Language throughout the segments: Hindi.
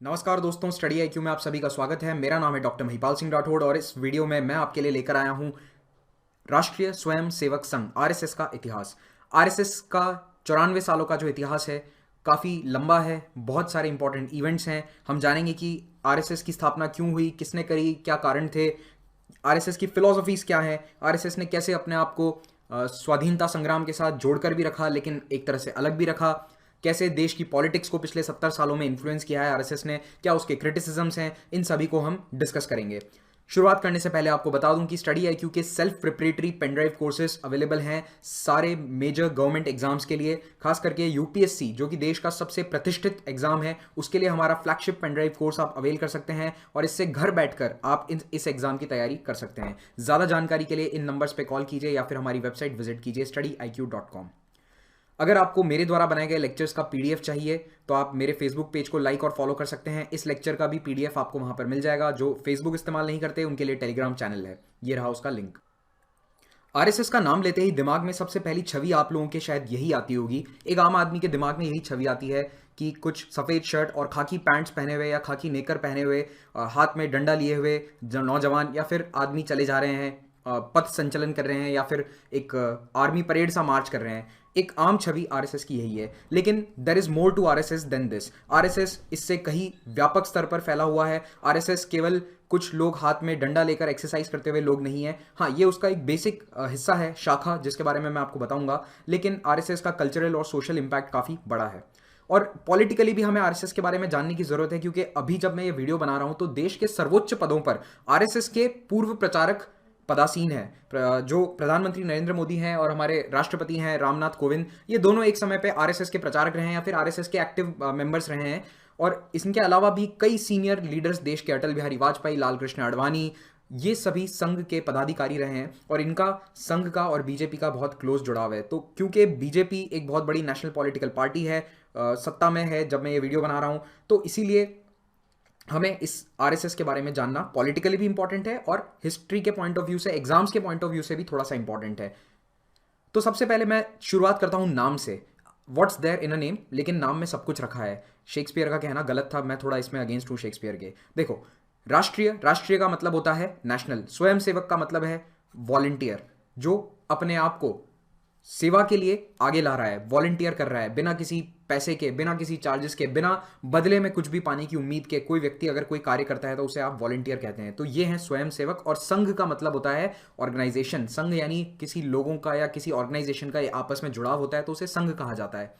नमस्कार दोस्तों, स्टडी आईक्यू में आप सभी का स्वागत है। मेरा नाम है डॉक्टर महिपाल सिंह राठौड़ और इस वीडियो में मैं आपके लिए लेकर आया हूं राष्ट्रीय स्वयं सेवक संघ आरएसएस का इतिहास। आरएसएस का 94 सालों का जो इतिहास है काफ़ी लंबा है, बहुत सारे इंपॉर्टेंट इवेंट्स हैं। हम जानेंगे कि आरएसएस की स्थापना क्यों हुई, किसने करी, क्या कारण थे, आरएसएस की फिलोसफीज क्या है, आरएसएस ने कैसे अपने आप को स्वाधीनता संग्राम के साथ जोड़कर भी रखा लेकिन एक तरह से अलग भी रखा, कैसे देश की पॉलिटिक्स को पिछले 70 सालों में इन्फ्लुएंस किया है आरएसएस ने, क्या उसके क्रिटिसिजम्स हैं, इन सभी को हम डिस्कस करेंगे। शुरुआत करने से पहले आपको बता दूं कि स्टडी आईक्यू के self preparatory pen drive courses available हैं सारे मेजर गवर्नमेंट एग्जाम्स के लिए, खास करके यूपीएससी जो कि देश का सबसे प्रतिष्ठित एग्जाम है उसके लिए हमारा फ्लैगशिप पेनड्राइव कोर्स आप अवेल कर सकते हैं और इससे घर बैठकर आप इस एग्जाम की तैयारी कर सकते हैं। ज़्यादा जानकारी के लिए इन नंबर्स पर कॉल कीजिए या फिर हमारी वेबसाइट विजिट कीजिए studiiq.com। अगर आपको मेरे द्वारा बनाए गए लेक्चर्स का पीडीएफ चाहिए तो आप मेरे फेसबुक पेज को लाइक और फॉलो कर सकते हैं। इस लेक्चर का भी पीडीएफ आपको वहां पर मिल जाएगा। जो फेसबुक इस्तेमाल नहीं करते उनके लिए टेलीग्राम चैनल है, ये रहा उसका लिंक। आरएसएस का नाम लेते ही दिमाग में सबसे पहली छवि आप लोगों के शायद यही आती होगी, एक आम आदमी के दिमाग में यही छवि आती है कि कुछ सफ़ेद शर्ट और खाकी पैंट्स पहने हुए या खाकी नेकर पहने हुए, हाथ में डंडा लिए हुए नौजवान या फिर आदमी चले जा रहे हैं, पथ संचलन कर रहे हैं या फिर एक आर्मी परेड सा मार्च कर रहे हैं। एक आम छवि आरएसएस की यही है, लेकिन there is more to RSS than this. RSS इससे कहीं व्यापक स्तर पर फैला हुआ है। आरएसएस केवल कुछ लोग हाथ में डंडा लेकर एक्सरसाइज करते हुए लोग नहीं है। हाँ, ये उसका एक बेसिक हिस्सा है, शाखा, जिसके बारे में मैं आपको बताऊंगा, लेकिन आरएसएस का कल्चरल और सोशल इंपैक्ट काफ़ी बड़ा है। और पॉलिटिकली भी हमें आरएसएस के बारे में जानने की जरूरत है, क्योंकि अभी जब मैं ये वीडियो बना रहा हूं तो देश के सर्वोच्च पदों पर आरएसएस के पूर्व प्रचारक पदासीन है। जो प्रधानमंत्री नरेंद्र मोदी हैं और हमारे राष्ट्रपति हैं रामनाथ कोविंद, ये दोनों एक समय पे आरएसएस के प्रचारक रहे हैं या फिर आरएसएस के एक्टिव मेंबर्स रहे हैं। और इनके अलावा भी कई सीनियर लीडर्स देश के, अटल बिहारी वाजपेयी, लाल कृष्ण आडवाणी, ये सभी संघ के पदाधिकारी रहे हैं और इनका संघ का और बीजेपी का बहुत क्लोज जुड़ाव है। तो क्योंकि बीजेपी एक बहुत बड़ी नेशनल पॉलिटिकल पार्टी है, सत्ता में है जब मैं ये वीडियो बना रहा हूं, तो इसीलिए हमें इस आरएसएस के बारे में जानना पॉलिटिकली भी इंपॉर्टेंट है और हिस्ट्री के पॉइंट ऑफ व्यू से, एग्जाम्स के पॉइंट ऑफ व्यू से भी थोड़ा सा इंपॉर्टेंट है। तो सबसे पहले मैं शुरुआत करता हूं नाम से। What's there in a name, लेकिन नाम में सब कुछ रखा है। शेक्सपियर का कहना गलत था, मैं थोड़ा इसमें अगेंस्ट हूं शेक्सपियर के। देखो, राष्ट्रीय, राष्ट्रीय का मतलब होता है नेशनल। स्वयं सेवक का मतलब है वॉलंटियर, जो अपने आप को सेवा के लिए आगे ला रहा है, वॉलंटियर कर रहा है, बिना किसी पैसे के, बिना किसी चार्जेस के, बिना बदले में कुछ भी पाने की उम्मीद के। कोई व्यक्ति अगर कोई कार्य करता है तो उसे आप वॉलंटियर कहते हैं। तो ये है स्वयं सेवक। और संघ का मतलब होता है ऑर्गेनाइजेशन। संघ यानी किसी लोगों का या किसी ऑर्गेनाइजेशन का आपस में जुड़ाव होता है तो उसे संघ कहा जाता है।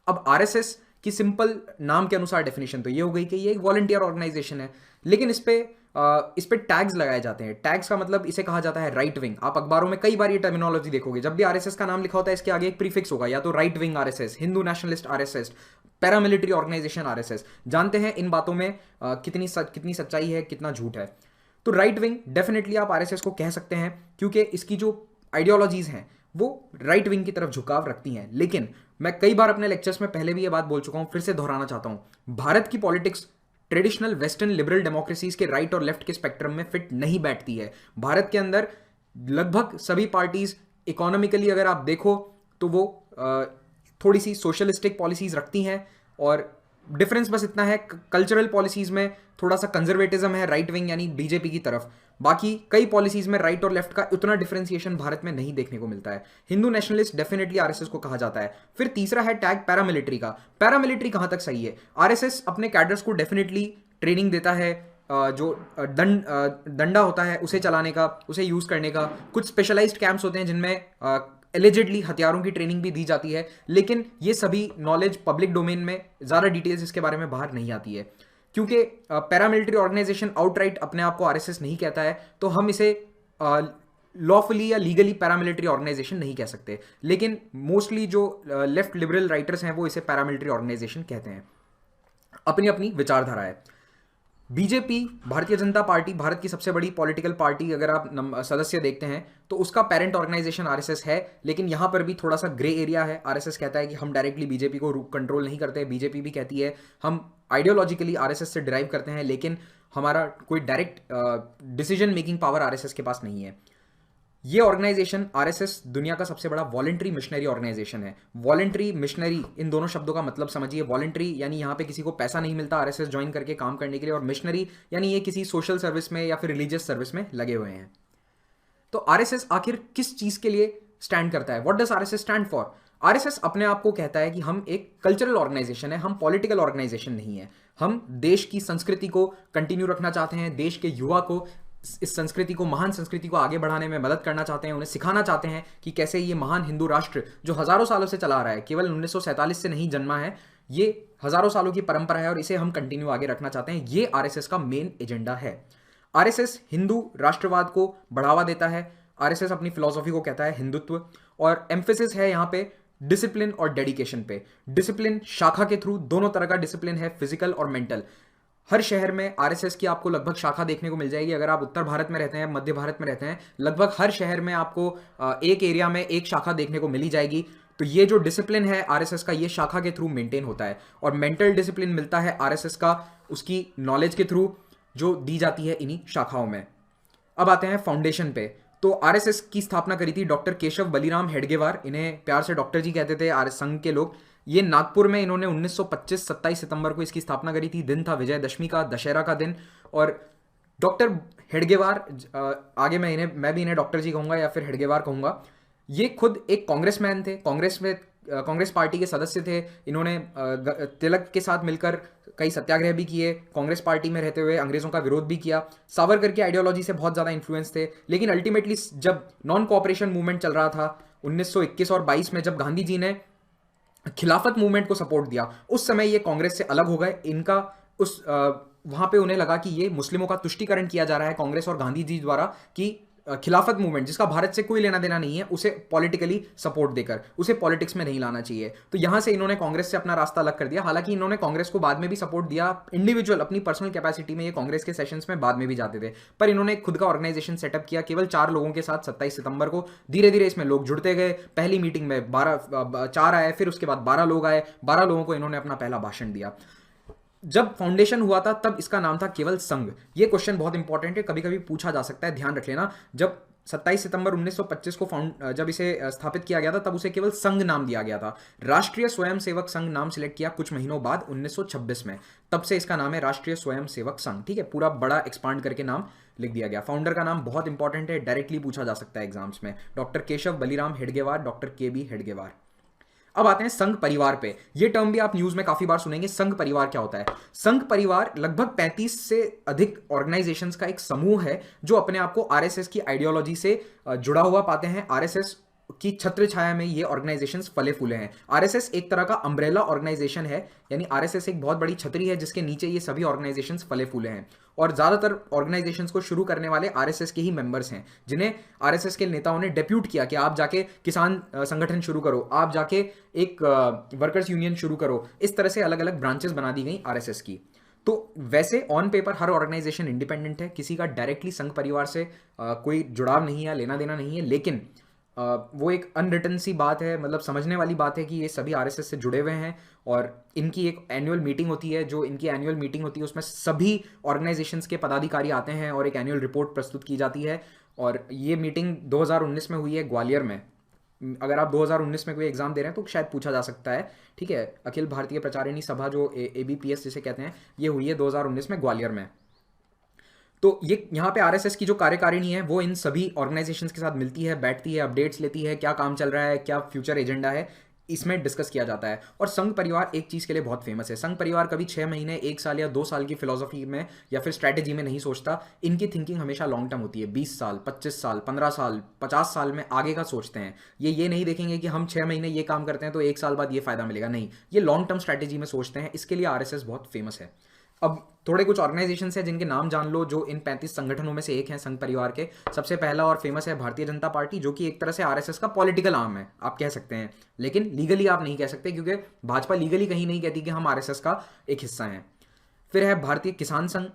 अब आरएसएस की सिंपल नाम के अनुसार डेफिनेशन तो ये हो गई कि ये एक वॉलंटियर ऑर्गेनाइजेशन है, लेकिन इस पे टैग्स लगाए जाते हैं। टैग्स का मतलब इसे कहा जाता है राइट विंग। आप अखबारों में कई बार ये टर्मिनोलॉजी देखोगे, जब भी आरएसएस का नाम लिखा होता है इसके आगे एक प्रीफिक्स होगा, या तो right wing RSS, Hindu nationalist RSS, paramilitary organisation RSS. जानते हैं इन बातों में कितनी सच्चाई है, कितना झूठ है। तो राइट विंग डेफिनेटली आप आरएसएस को कह सकते हैं, क्योंकि इसकी जो आइडियोलॉजीज हैं वो राइट विंग की तरफ झुकाव रखती हैं। लेकिन मैं कई बार अपने लेक्चर्स में पहले भी ये बात बोल चुका हूं, फिर से दोहराना चाहता हूं, भारत की politics traditional western liberal democracies के राइट और लेफ्ट के स्पेक्ट्रम में फिट नहीं बैठती है। भारत के अंदर लगभग सभी पार्टीज इकोनॉमिकली अगर आप देखो तो वो थोड़ी सी सोशलिस्टिक पॉलिसीज रखती हैं, और डिफरेंस बस इतना है, कल्चरल पॉलिसीज में थोड़ा सा कंजर्वेटिज्म है राइट विंग यानी बीजेपी की तरफ। बाकी कई पॉलिसीज में राइट और लेफ्ट का उतना डिफरेंशिएशन भारत में नहीं देखने को मिलता है। हिंदू नेशनलिस्ट डेफिनेटली आरएसएस को कहा जाता है। फिर तीसरा है टैग पैरामिलिट्री का। पैरामिलिट्री कहां तक सही है? आरएसएस अपने कैडर्स को डेफिनेटली ट्रेनिंग देता है, जो डंडा होता है उसे चलाने का, उसे यूज करने का। कुछ स्पेशलाइज्ड कैंप्स होते हैं जिनमें एलिजिडली हथियारों की ट्रेनिंग भी दी जाती है, लेकिन ये सभी नॉलेज पब्लिक डोमेन में ज़्यादा डिटेल्स इसके बारे में बाहर नहीं आती है। क्योंकि पैरामिलिट्री ऑर्गेनाइजेशन आउटराइट अपने आप को आरएसएस नहीं कहता है, तो हम इसे लॉफुली या लीगली पैरामिलिट्री ऑर्गेनाइजेशन नहीं कह सकते। लेकिन मोस्टली जो लेफ्ट लिबरल राइटर्स हैं वो इसे पैरामिलिट्री ऑर्गेनाइजेशन कहते हैं। अपनी अपनी विचारधारा है। बीजेपी, भारतीय जनता पार्टी, भारत की सबसे बड़ी पॉलिटिकल पार्टी, अगर आप सदस्य देखते हैं तो उसका पेरेंट ऑर्गेनाइजेशन आरएसएस है। लेकिन यहां पर भी थोड़ा सा ग्रे एरिया है। आरएसएस कहता है कि हम डायरेक्टली बीजेपी को कंट्रोल नहीं करते, बीजेपी भी कहती है हम आइडियोलॉजिकली आरएसएस से डिराइव करते हैं, लेकिन हमारा कोई direct decision making power RSS के पास नहीं है। ये ऑर्गेनाइजेशन आरएसएस दुनिया का सबसे बड़ा वॉलंटरी मिशनरी ऑर्गेनाइजेशन है। वॉलंटरी मिशनरी, इन दोनों शब्दों का मतलब समझिए। वॉलंटरी यानी यहाँ पे किसी को पैसा नहीं मिलता आरएसएस ज्वाइन करके काम करने के लिए, और मिशनरी यानी ये किसी सोशल सर्विस में या फिर रिलीजियस सर्विस में लगे हुए हैं। तो आरएसएस आखिर किस चीज के लिए स्टैंड करता है? What does RSS stand for? RSS अपने आप को कहता है कि हम एक कल्चरल ऑर्गेनाइजेशन है, हम पॉलिटिकल ऑर्गेनाइजेशन नहीं है। हम देश की संस्कृति को कंटिन्यू रखना चाहते हैं, देश के युवा को इस संस्कृति को, महान संस्कृति को आगे बढ़ाने में मदद करना चाहते हैं, उन्हें सिखाना चाहते हैं कि कैसे ये महान हिंदू राष्ट्र जो हजारों सालों से चला आ रहा है, केवल 1947 से नहीं जन्मा है, ये हजारों सालों की परंपरा है और इसे हम कंटिन्यू आगे रखना चाहते हैं। ये आरएसएस का मेन एजेंडा है। आरएसएस हिंदू राष्ट्रवाद को बढ़ावा देता है। आरएसएस अपनी फिलॉसफी को कहता है हिंदुत्व, और एम्फेसिस है यहाँ पे डिसिप्लिन और डेडिकेशन पे। डिसिप्लिन शाखा के थ्रू, दोनों तरह का डिसिप्लिन है, फिजिकल और मेंटल। हर शहर में आरएसएस की आपको लगभग शाखा देखने को मिल जाएगी। अगर आप उत्तर भारत में रहते हैं, मध्य भारत में रहते हैं, लगभग हर शहर में आपको एक एरिया में एक शाखा देखने को मिली जाएगी। तो ये जो डिसिप्लिन है आरएसएस का, ये शाखा के थ्रू मेंटेन होता है। और मेंटल डिसिप्लिन मिलता है आरएसएस का उसकी नॉलेज के थ्रू जो दी जाती है इन्हीं शाखाओं में। अब आते हैं फाउंडेशन पे। तो आरएसएस की स्थापना करी थी डॉक्टर केशव बलिराम हेडगेवार, इन्हें प्यार से डॉक्टर जी कहते थे आरएस संघ के लोग। ये नागपुर में इन्होंने 1925 27 सितंबर को इसकी स्थापना करी थी। दिन था विजयदशमी का, दशहरा का दिन। और डॉक्टर हेडगेवार, आगे मैं भी इन्हें डॉक्टर जी कहूंगा या फिर हेडगेवार कहूंगा, ये खुद एक कांग्रेसमैन थे, कांग्रेस पार्टी के सदस्य थे। इन्होंने तिलक के साथ मिलकर कई सत्याग्रह भी किए, कांग्रेस पार्टी में रहते हुए अंग्रेजों का विरोध भी किया। सावरकर की आइडियोलॉजी से बहुत ज़्यादा इन्फ्लुएंस थे। लेकिन अल्टीमेटली जब नॉन कोऑपरेशन मूवमेंट चल रहा था 1921 और 22 में, जब गांधी जी ने खिलाफत मूवमेंट को सपोर्ट दिया, उस समय ये कांग्रेस से अलग हो गए। इनका वहां पे उन्हें लगा कि ये मुस्लिमों का तुष्टीकरण किया जा रहा है कांग्रेस और गांधी जी द्वारा, कि खिलाफत मूवमेंट जिसका भारत से कोई लेना देना नहीं है, उसे पॉलिटिकली सपोर्ट देकर उसे पॉलिटिक्स में नहीं लाना चाहिए। तो यहां से इन्होंने कांग्रेस से अपना रास्ता अलग कर दिया। हालांकि इन्होंने कांग्रेस को बाद में भी सपोर्ट दिया, इंडिविजुअल अपनी पर्सनल कैपेसिटी में ये कांग्रेस के सेशंस में बाद में भी जाते थे, पर इन्होंने खुद का ऑर्गेनाइजेशन सेटअप किया केवल 4 लोगों के साथ 27 सितंबर को। धीरे धीरे इसमें लोग जुड़ते गए। पहली मीटिंग में 4 आए, फिर उसके बाद 12 लोग आए। 12 लोगों को इन्होंने अपना पहला भाषण दिया। जब फाउंडेशन हुआ था तब इसका नाम था केवल संघ। ये क्वेश्चन बहुत इंपॉर्टेंट है, कभी कभी पूछा जा सकता है, ध्यान रख लेना। जब 27 सितंबर 1925 को जब इसे स्थापित किया गया था तब उसे केवल संघ नाम दिया गया था। राष्ट्रीय स्वयंसेवक संघ नाम सिलेक्ट किया कुछ महीनों बाद 1926 में, तब से इसका नाम है राष्ट्रीय स्वयंसेवक संघ। ठीक है, पूरा बड़ा एक्सपांड करके नाम लिख दिया गया। फाउंडर का नाम बहुत इंपॉर्टेंट है, डायरेक्टली पूछा जा सकता है एग्जाम्स में। Doctor Keshav Baliram Hedgewar, doctor KB Hedgewar. अब आते हैं संघ परिवार पे। ये टर्म भी आप न्यूज में काफी बार सुनेंगे। संघ परिवार क्या होता है? संघ परिवार लगभग 35 से अधिक ऑर्गेनाइजेशंस का एक समूह है जो अपने आप को आरएसएस की आइडियोलॉजी से जुड़ा हुआ पाते हैं। आरएसएस की छत्र छाया में ये ऑर्गेनाइजेशंस फले फूले हैं। आरएसएस एक तरह का अम्ब्रेला ऑर्गेनाइजेशन है, यानी आरएसएस एक बहुत बड़ी छतरी है जिसके नीचे ये सभी ऑर्गेनाइजेशंस फले फूले हैं। और ज्यादातर ऑर्गेनाइजेशंस को शुरू करने वाले आरएसएस के ही मेंबर्स हैं, जिन्हें आरएसएस के नेताओं ने डेप्यूट किया कि आप जाके किसान संगठन शुरू करो, आप जाके एक वर्कर्स यूनियन शुरू करो। इस तरह से अलग अलग ब्रांचेस बना दी गई आरएसएस की। तो वैसे ऑन पेपर हर ऑर्गेनाइजेशन इंडिपेंडेंट है, किसी का डायरेक्टली संघ परिवार से कोई जुड़ाव नहीं है, लेना देना नहीं है। लेकिन वो एक अनरिटन सी बात है, मतलब समझने वाली बात है कि ये सभी आरएसएस से जुड़े हुए हैं। और इनकी एक एनुअल मीटिंग होती है, जो इनकी एनुअल मीटिंग होती है उसमें सभी ऑर्गेनाइजेशंस के पदाधिकारी आते हैं और एक एनुअल रिपोर्ट प्रस्तुत की जाती है। और ये मीटिंग 2019 में हुई है ग्वालियर में। अगर आप 2019 में कोई एग्जाम दे रहे हैं तो शायद पूछा जा सकता है। ठीक है, अखिल भारतीय प्रचारिणी सभा जो ABPS जिसे कहते हैं, ये हुई है 2019 में ग्वालियर में। तो ये यहाँ पे आरएसएस की जो कार्यकारिणी है वो इन सभी ऑर्गेनाइजेशंस के साथ मिलती है, बैठती है, अपडेट्स लेती है, क्या काम चल रहा है, क्या फ्यूचर एजेंडा है, इसमें डिस्कस किया जाता है। और संघ परिवार एक चीज़ के लिए बहुत फेमस है। संघ परिवार कभी 6 महीने, 1 साल या 2 साल की फिलोसफी में या फिर स्ट्रैटेजी में नहीं सोचता। इनकी थिंकिंग हमेशा लॉन्ग टर्म होती है। 20 साल, 25 साल, 15 साल, 50 साल में आगे का सोचते हैं। ये नहीं देखेंगे कि हम 6 महीने ये काम करते हैं तो 1 साल बाद ये फायदा मिलेगा, नहीं, ये लॉन्ग टर्म स्ट्रैटेजी में सोचते हैं। इसके लिए आरएसएस बहुत फेमस है। अब थोड़े कुछ ऑर्गेनाइजेशंस हैं जिनके नाम जान लो, जो इन 35 संगठनों में से एक हैं संघ परिवार के। सबसे पहला और फेमस है भारतीय जनता पार्टी, जो कि एक तरह से आरएसएस का पॉलिटिकल आर्म है, आप कह सकते हैं। लेकिन लीगली आप नहीं कह सकते, क्योंकि भाजपा लीगली कहीं नहीं कहती कि हम आरएसएस का एक हिस्सा हैं। फिर है भारतीय किसान संघ,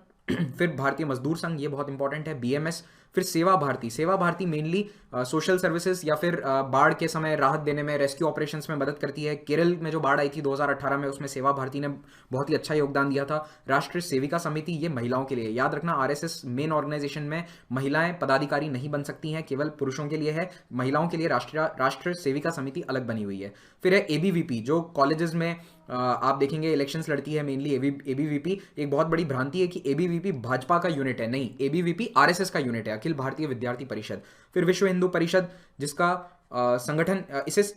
फिर भारतीय मजदूर संघ, ये बहुत इंपॉर्टेंट है। BMS, फिर सेवा भारती, सेवा भारती मेनली सोशल सर्विसेज या फिर बाढ़ के समय राहत देने में, रेस्क्यू ऑपरेशंस में मदद करती है। केरल में जो बाढ़ आई थी 2018 में, उसमें सेवा भारती ने बहुत ही अच्छा योगदान दिया था। राष्ट्रीय सेविका समिति, ये महिलाओं के लिए, याद रखना आरएसएस मेन ऑर्गेनाइजेशन में महिलाएं पदाधिकारी नहीं बन सकती हैं, केवल पुरुषों के लिए है। महिलाओं के लिए राष्ट्रीय सेविका समिति अलग बनी हुई है। फिर है एबीवीपी, जो कॉलेजेस में आप देखेंगे इलेक्शंस लड़ती है मेनली एबीवीपी। एक बहुत बड़ी भ्रांति है कि एबीवीपी भाजपा का यूनिट है, नहीं, एबीवीपी आरएसएस का यूनिट है, अखिल भारतीय विद्यार्थी परिषद। फिर विश्व हिंदू परिषद, जिसका संगठन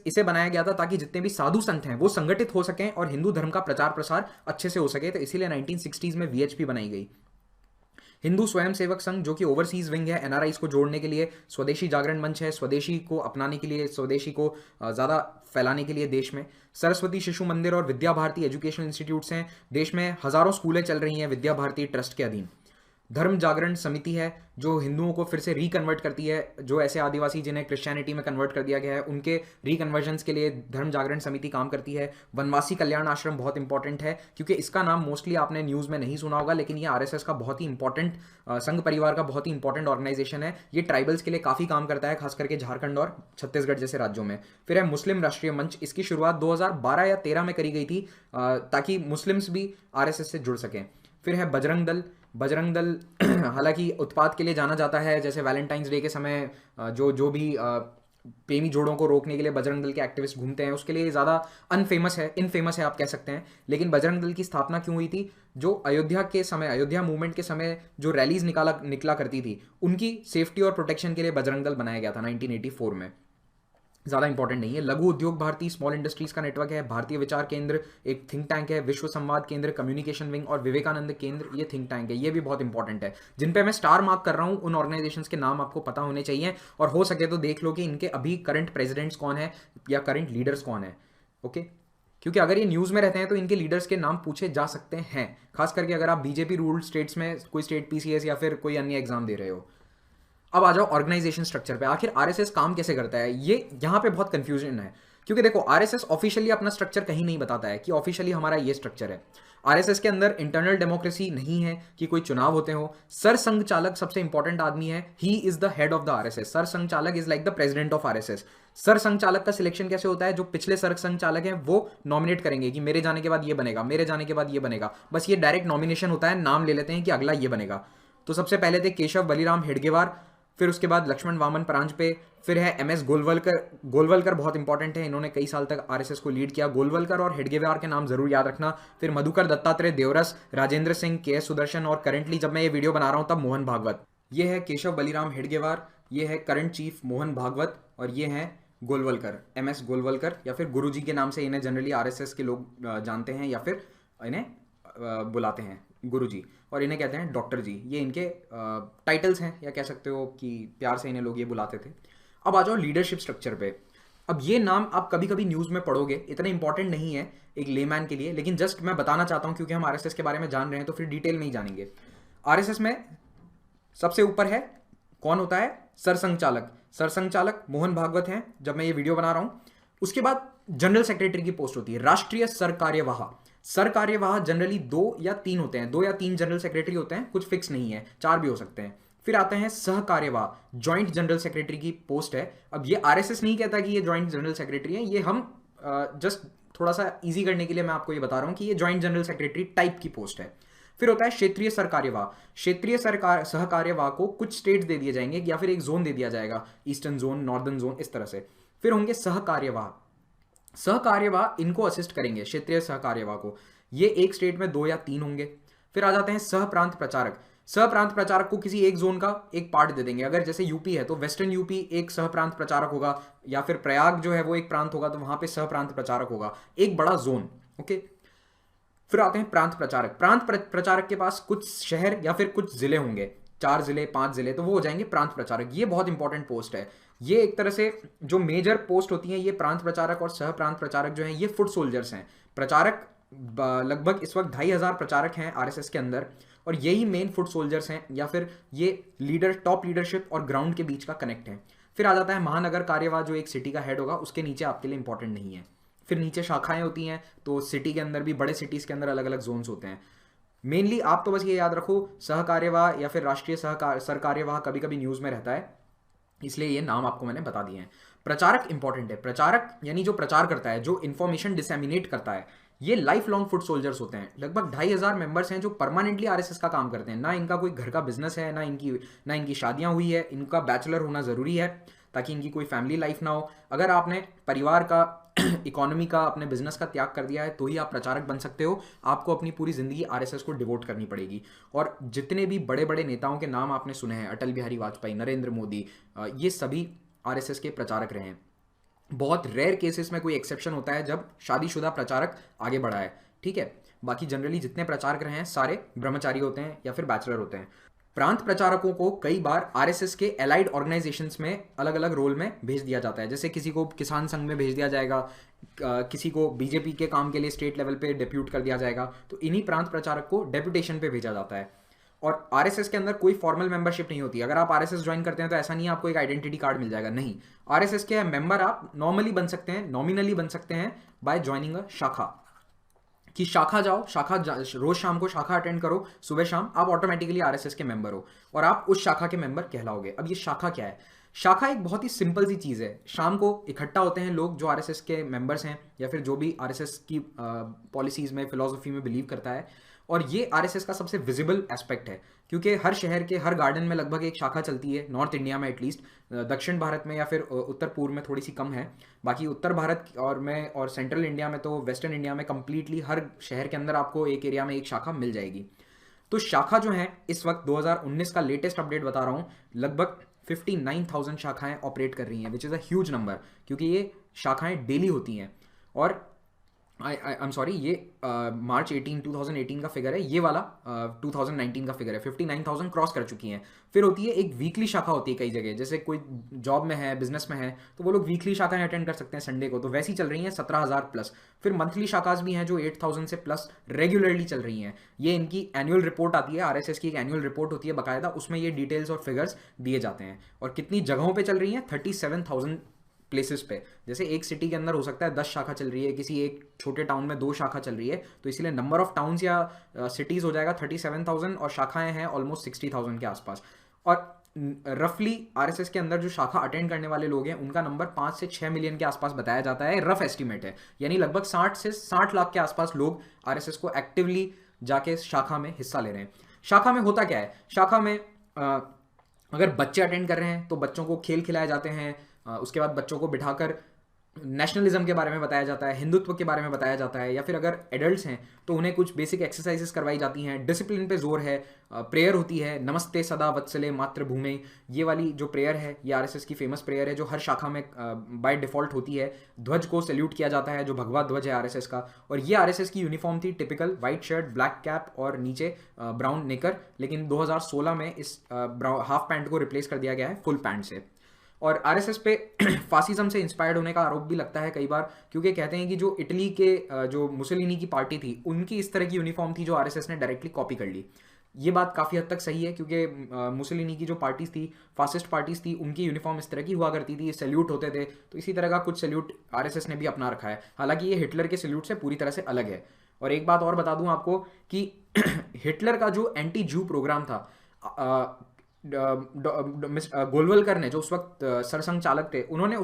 इसे बनाया गया था ताकि जितने भी साधु संत हैं वो संगठित हो सकें और हिंदू धर्म का प्रचार प्रसार अच्छे से हो सके, तो इसीलिए 1960s में वीएचपी बनाई गई। हिंदू स्वयंसेवक संघ, जो कि ओवरसीज विंग है, एनआरआईज को जोड़ने के लिए। स्वदेशी जागरण मंच है, स्वदेशी को अपनाने के लिए, स्वदेशी को ज़्यादा फैलाने के लिए देश में। सरस्वती शिशु मंदिर और विद्या भारती एजुकेशनल इंस्टीट्यूट्स हैं, देश में हज़ारों स्कूलें चल रही हैं विद्या भारती ट्रस्ट के अधीन। धर्म जागरण समिति है, जो हिंदुओं को फिर से रिकन्वर्ट करती है, जो ऐसे आदिवासी जिन्हें क्रिश्चियनिटी में कन्वर्ट कर दिया गया है उनके रिकन्वर्जन्स के लिए धर्म जागरण समिति काम करती है। वनवासी कल्याण आश्रम बहुत इंपॉर्टेंट है, क्योंकि इसका नाम मोस्टली आपने न्यूज़ में नहीं सुना होगा, लेकिन ये आरएसएस का बहुत ही इंपॉर्टेंट संघ परिवार का बहुत ही इंपॉर्टेंट ऑर्गेनाइजेशन है। ये ट्राइबल्स के लिए काफ़ी काम करता है, खास करके झारखंड और छत्तीसगढ़ जैसे राज्यों में। फिर है मुस्लिम राष्ट्रीय मंच, इसकी शुरुआत 2012 या 13 में करी गई थी, ताकि मुस्लिम्स भी आरएसएस से जुड़ सकें। फिर है बजरंग दल, बजरंग दल हालांकि उत्पात के लिए जाना जाता है, जैसे वैलेंटाइंस डे के समय जो भी प्रेमी जोड़ों को रोकने के लिए बजरंग दल के एक्टिविस्ट घूमते हैं, उसके लिए ज़्यादा इनफेमस है आप कह सकते हैं। लेकिन बजरंग दल की स्थापना क्यों हुई थी? जो अयोध्या मूवमेंट के समय जो रैलीज निकला करती थी, उनकी सेफ्टी और प्रोटेक्शन के लिए बजरंग दल बनाया गया था 1984 में। ज़्यादा इंपॉर्टेंट नहीं है। लघु उद्योग भारती स्मॉल इंडस्ट्रीज का नेटवर्क है। भारतीय विचार केंद्र एक थिंक टैंक है। विश्व संवाद केंद्र, कम्युनिकेशन विंग और विवेकानंद केंद्र, ये थिंक टैंक है, ये भी बहुत इंपॉर्टेंट है। जिन पे मैं स्टार मार्क कर रहा हूँ उन ऑर्गेनाइजेशंस के नाम आपको पता होने चाहिए, और हो सके तो देख लो कि इनके अभी करंट प्रेसिडेंट्स कौन है या करंट लीडर्स कौन है। ओके, क्योंकि अगर ये न्यूज़ में रहते हैं तो इनके लीडर्स के नाम पूछे जा सकते हैं, खास करके अगर आप बीजेपी रूल्ड स्टेट्स में कोई स्टेट पीसीएस या फिर कोई अन्य एग्जाम दे रहे हो। अब आ जाओ ऑर्गेनाइजेशन स्ट्रक्चर पे, आखिर आरएसएस काम कैसे करता है। ये यहाँ पे बहुत कंफ्यूजन है, क्योंकि देखो आरएसएस ऑफिशियली अपना स्ट्रक्चर कहीं नहीं बताता है कि ऑफिशियली हमारा ये स्ट्रक्चर है। आरएसएस के अंदर इंटरनल डेमोक्रेसी नहीं है कि कोई चुनाव होते हो। सर संघ चालक सबसे इंपॉर्टेंट आदमी है, he is the head of the RSS. Sir संघ चालक is like the president of RSS. Sir संघ चालक का सिलेक्शन कैसे होता है? जो पिछले सर संघ चालक हैं वो नॉमिनेट करेंगे कि मेरे जाने के बाद ये बनेगा, मेरे जाने के बाद ये बनेगा। बस ये डायरेक्ट नॉमिनेशन होता है, नाम ले लेते हैं कि अगला ये बनेगा। तो सबसे पहले थे केशव बलिराम हेडगेवार, फिर उसके बाद लक्ष्मण वामन परांजपे, फिर है एमएस गोलवलकर बहुत इंपॉर्टेंट है, इन्होंने कई साल तक आरएसएस को लीड किया। गोलवलकर और हेडगेवार के नाम जरूर याद रखना। फिर मधुकर दत्तात्रेय देवरस, राजेंद्र सिंह, के.एस. सुदर्शन और करंटली जब मैं ये वीडियो बना रहा हूं तब मोहन भागवत। ये है केशव बलिराम हेडगेवार, ये है करंट चीफ मोहन भागवत, और ये है गोलवलकर, एमएस गोलवलकर, या फिर गुरुजी के नाम से इन्हें जनरली आरएसएस के लोग जानते हैं, या फिर इन्हें बुलाते हैं गुरुजी, और इन्हें कहते हैं डॉक्टर जी। ये इनके टाइटल्स हैं, या कह सकते हो कि प्यार से इन्हें लोग ये बुलाते थे। अब आ जाओ लीडरशिप स्ट्रक्चर पे। अब ये नाम आप कभी कभी न्यूज़ में पढ़ोगे, इतने इंपॉर्टेंट नहीं है एक लेमैन के लिए, लेकिन जस्ट मैं बताना चाहता हूँ क्योंकि हम आरएसएस के बारे में जान रहे हैं तो फिर डिटेल में ही जानेंगे। आरएसएस में सबसे ऊपर है कौन होता है? सरसंघ चालक। सरसंघ चालक मोहन भागवत हैं जब मैं ये वीडियो बना रहा हूँ। उसके बाद जनरल सेक्रेटरी की पोस्ट होती है। राष्ट्रीय सरकार्यवाह, सरकार्यवाह जनरली 2 या 3 होते हैं, 2 या 3 जनरल सेक्रेटरी होते हैं, कुछ फिक्स नहीं है, 4 भी हो सकते हैं। फिर आते हैं सहकार्यवाह, ज्वाइंट जनरल सेक्रेटरी की पोस्ट है। अब ये आरएसएस नहीं कहता कि ये ज्वाइंट जनरल सेक्रेटरी है, ये हम जस्ट थोड़ा सा इजी करने के लिए मैं आपको ये बता रहा हूँ कि ये ज्वाइंट जनरल सेक्रेटरी टाइप की पोस्ट है। फिर होता है क्षेत्रीय सरकार्यवाह। क्षेत्रीय सहकार्यवाह को कुछ स्टेट्स दे दिए जाएंगे या फिर एक जोन दे दिया जाएगा, ईस्टर्न जोन, नॉर्दर्न जोन, इस तरह से। फिर होंगे सहकार्यवाह। सहकार्यवाह इनको असिस्ट करेंगे, क्षेत्रीय सहकार्यवाह को। ये एक स्टेट में 2 या 3 होंगे। फिर आ जाते हैं सह प्रांत प्रचारक। सह प्रांत प्रचारक को किसी एक जोन का एक पार्ट दे देंगे। अगर जैसे यूपी है तो वेस्टर्न यूपी एक सह प्रांत प्रचारक होगा, या फिर प्रयाग जो है वो एक प्रांत होगा तो वहां पे सह प्रांत प्रचारक होगा, एक बड़ा जोन। ओके, फिर आते हैं प्रांत प्रचारक। प्रांत प्रचारक के पास कुछ शहर या फिर कुछ जिले होंगे, 4 जिले 5 जिले, तो वो हो जाएंगे प्रांत प्रचारक। ये बहुत इंपॉर्टेंट पोस्ट है। ये एक तरह से जो मेजर पोस्ट होती है, ये प्रांत प्रचारक और सह प्रांत प्रचारक जो है ये फुट सोल्जर्स हैं। प्रचारक लगभग इस वक्त 2500 प्रचारक हैं आरएसएस के अंदर, और यही मेन फुट सोल्जर्स हैं, या फिर ये लीडर, टॉप लीडरशिप और ग्राउंड के बीच का कनेक्ट है। फिर आ जाता है महानगर कार्यवाह, जो एक सिटी का हेड होगा, उसके नीचे आपके लिए इंपॉर्टेंट नहीं है। फिर नीचे शाखाएं होती हैं, तो सिटी के अंदर भी, बड़े सिटीज़ के अंदर अलग अलग जोन्स होते हैं। मेनली आप तो बस ये याद रखो, सहकार्यवाह या फिर राष्ट्रीय सरकार्यवाह कभी कभी न्यूज़ में रहता है, इसलिए ये नाम आपको मैंने बता दिए हैं। प्रचारक इंपॉर्टेंट है। प्रचारक यानी जो प्रचार करता है, जो इंफॉर्मेशन डिसेमिनेट करता है, ये लाइफ लॉन्ग फुट सोल्जर्स होते हैं। लगभग 2,500 मेंबर्स हैं जो परमानेंटली आरएसएस का काम करते हैं। ना इनका कोई घर का बिजनेस है, ना इनकी शादियां हुई है, इनका बैचलर होना जरूरी है ताकि इनकी कोई फैमिली लाइफ ना हो। अगर आपने परिवार का इकोनॉमी का, अपने बिजनेस का त्याग कर दिया है तो ही आप प्रचारक बन सकते हो। आपको अपनी पूरी जिंदगी आरएसएस को डिवोट करनी पड़ेगी। और जितने भी बड़े बड़े नेताओं के नाम आपने सुने हैं, अटल बिहारी वाजपेयी, नरेंद्र मोदी, ये सभी आरएसएस के प्रचारक रहे हैं। बहुत रेयर केसेस में कोई एक्सेप्शन होता है जब शादीशुदा प्रचारक आगे बढ़ा है, ठीक है। बाकी जनरली जितने प्रचारक रहे हैं सारे ब्रह्मचारी होते हैं या फिर बैचलर होते हैं। प्रांत प्रचारकों को कई बार आरएसएस के एलाइड ऑर्गेनाइजेशंस में अलग अलग रोल में भेज दिया जाता है। जैसे किसी को किसान संघ में भेज दिया जाएगा, किसी को बीजेपी के काम के लिए स्टेट लेवल पे डेप्यूट कर दिया जाएगा, तो इन्हीं प्रांत प्रचारक को डेप्यूटेशन पे भेजा जाता है। और आरएसएस के अंदर कोई फॉर्मल मेंबरशिप नहीं होती। अगर आप आरएसएस ज्वाइन करते हैं तो ऐसा नहीं है आपको एक आइडेंटिटी कार्ड मिल जाएगा, नहीं। आरएसएस के मेंबर आप नॉर्मली बन सकते हैं, नॉमिनली बन सकते हैं बाय ज्वाइनिंग अ शाखा। कि शाखा जाओ, रोज शाम को शाखा अटेंड करो, सुबह शाम, आप ऑटोमेटिकली आरएसएस के मेंबर हो और आप उस शाखा के मेंबर कहलाओगे। अब ये शाखा क्या है? शाखा एक बहुत ही सिंपल सी चीज़ है। शाम को इकट्ठा होते हैं लोग जो आरएसएस के मेंबर्स हैं या फिर जो भी आरएसएस की पॉलिसीज में, फिलोसफी में बिलीव करता है। और ये आरएसएस का सबसे विजिबल एस्पेक्ट है क्योंकि हर शहर के हर गार्डन में लगभग एक शाखा चलती है, नॉर्थ इंडिया में एटलीस्ट। दक्षिण भारत में या फिर उत्तर पूर्व में थोड़ी सी कम है। बाकी उत्तर भारत और सेंट्रल इंडिया में, तो वेस्टर्न इंडिया में कंप्लीटली हर शहर के अंदर आपको एक एरिया में एक शाखा मिल जाएगी। तो शाखा जो है इस वक्त 2019 का लेटेस्ट अपडेट बता रहा हूँ, लगभग 59,000 शाखाएं ऑपरेट कर रही हैं, which is a huge number क्योंकि ये शाखाएं डेली होती हैं। और आई एम सॉरी, ये मार्च 2018 का फिगर है, ये वाला 2019 का फिगर है। 59,000 क्रॉस कर चुकी हैं। फिर होती है एक वीकली शाखा होती है कई जगह, जैसे कोई जॉब में है, बिजनेस में है, तो वो लोग वीकली शाखाएं अटेंड कर सकते हैं संडे को, तो वैसी चल रही हैं 17,000 प्लस। फिर मंथली शाखाज भी हैं जो 8,000 से प्लस रेगुलरली चल रही हैं। ये इनकी एनुअल रिपोर्ट आती है, आरएसएस की एक एनुअल रिपोर्ट होती है बाकायदा, उसमें ये डिटेल्स और फिगर्स दिए जाते हैं। और कितनी जगहों पर चल रही हैं? 37,000 प्लेसेस पे। जैसे एक सिटी के अंदर हो सकता है 10 शाखा चल रही है, किसी एक छोटे टाउन में 2 शाखा चल रही है, तो इसीलिए नंबर ऑफ टाउन्स या सिटीज हो जाएगा 37,000 और शाखाएं हैं ऑलमोस्ट 60,000 के आसपास। और रफली आरएसएस के अंदर जो शाखा अटेंड करने वाले लोग हैं उनका नंबर 5 से 6 मिलियन के आसपास बताया जाता है। रफ एस्टिमेट है, यानी लगभग 60 से 60 लाख के आसपास लोग आरएसएस को एक्टिवली जाके शाखा में हिस्सा ले रहे हैं। शाखा में होता क्या है? शाखा में अगर बच्चे अटेंड कर रहे हैं तो बच्चों को खेल खिलाए जाते हैं, उसके बाद बच्चों को बिठाकर नेशनलिज्म के बारे में बताया जाता है, हिंदुत्व के बारे में बताया जाता है, या फिर अगर एडल्ट्स हैं तो उन्हें कुछ बेसिक एक्सरसाइजेस करवाई जाती हैं। डिसिप्लिन पे जोर है, प्रेयर होती है, नमस्ते सदा वत्सले मातृभूमि, ये वाली जो प्रेयर है ये आरएसएस की फेमस प्रेयर है जो हर शाखा में बाय डिफॉल्ट होती है। ध्वज को सैल्यूट किया जाता है जो भगवा ध्वज है आरएसएस का। और ये आरएसएस की यूनिफॉर्म थी, typical white shirt, black cap और नीचे ब्राउन नेकर। लेकिन 2016 में इस हाफ पैंट को रिप्लेस कर दिया गया है फुल पैंट से। और आरएसएस पे फासिज्म से इंस्पायर्ड होने का आरोप भी लगता है कई बार, क्योंकि कहते हैं कि जो इटली के जो मुसोलिनी की पार्टी थी उनकी इस तरह की यूनिफॉर्म थी जो आरएसएस ने डायरेक्टली कॉपी कर ली। ये बात काफ़ी हद तक सही है क्योंकि मुसोलिनी की जो पार्टीज थी, फासिस्ट पार्टीज थी, उनकी यूनिफॉर्म इस तरह की हुआ करती थी, सैल्यूट होते थे, तो इसी तरह का कुछ सैल्यूट आरएसएस ने भी अपना रखा है। हालांकि ये हिटलर के सैल्यूट से पूरी तरह से अलग है। और एक बात और बता दूं आपको कि हिटलर का जो एंटी जू प्रोग्राम था, गोलवलकर ने, जो उस वक्त सरसंघ चालक थे, उन्होंने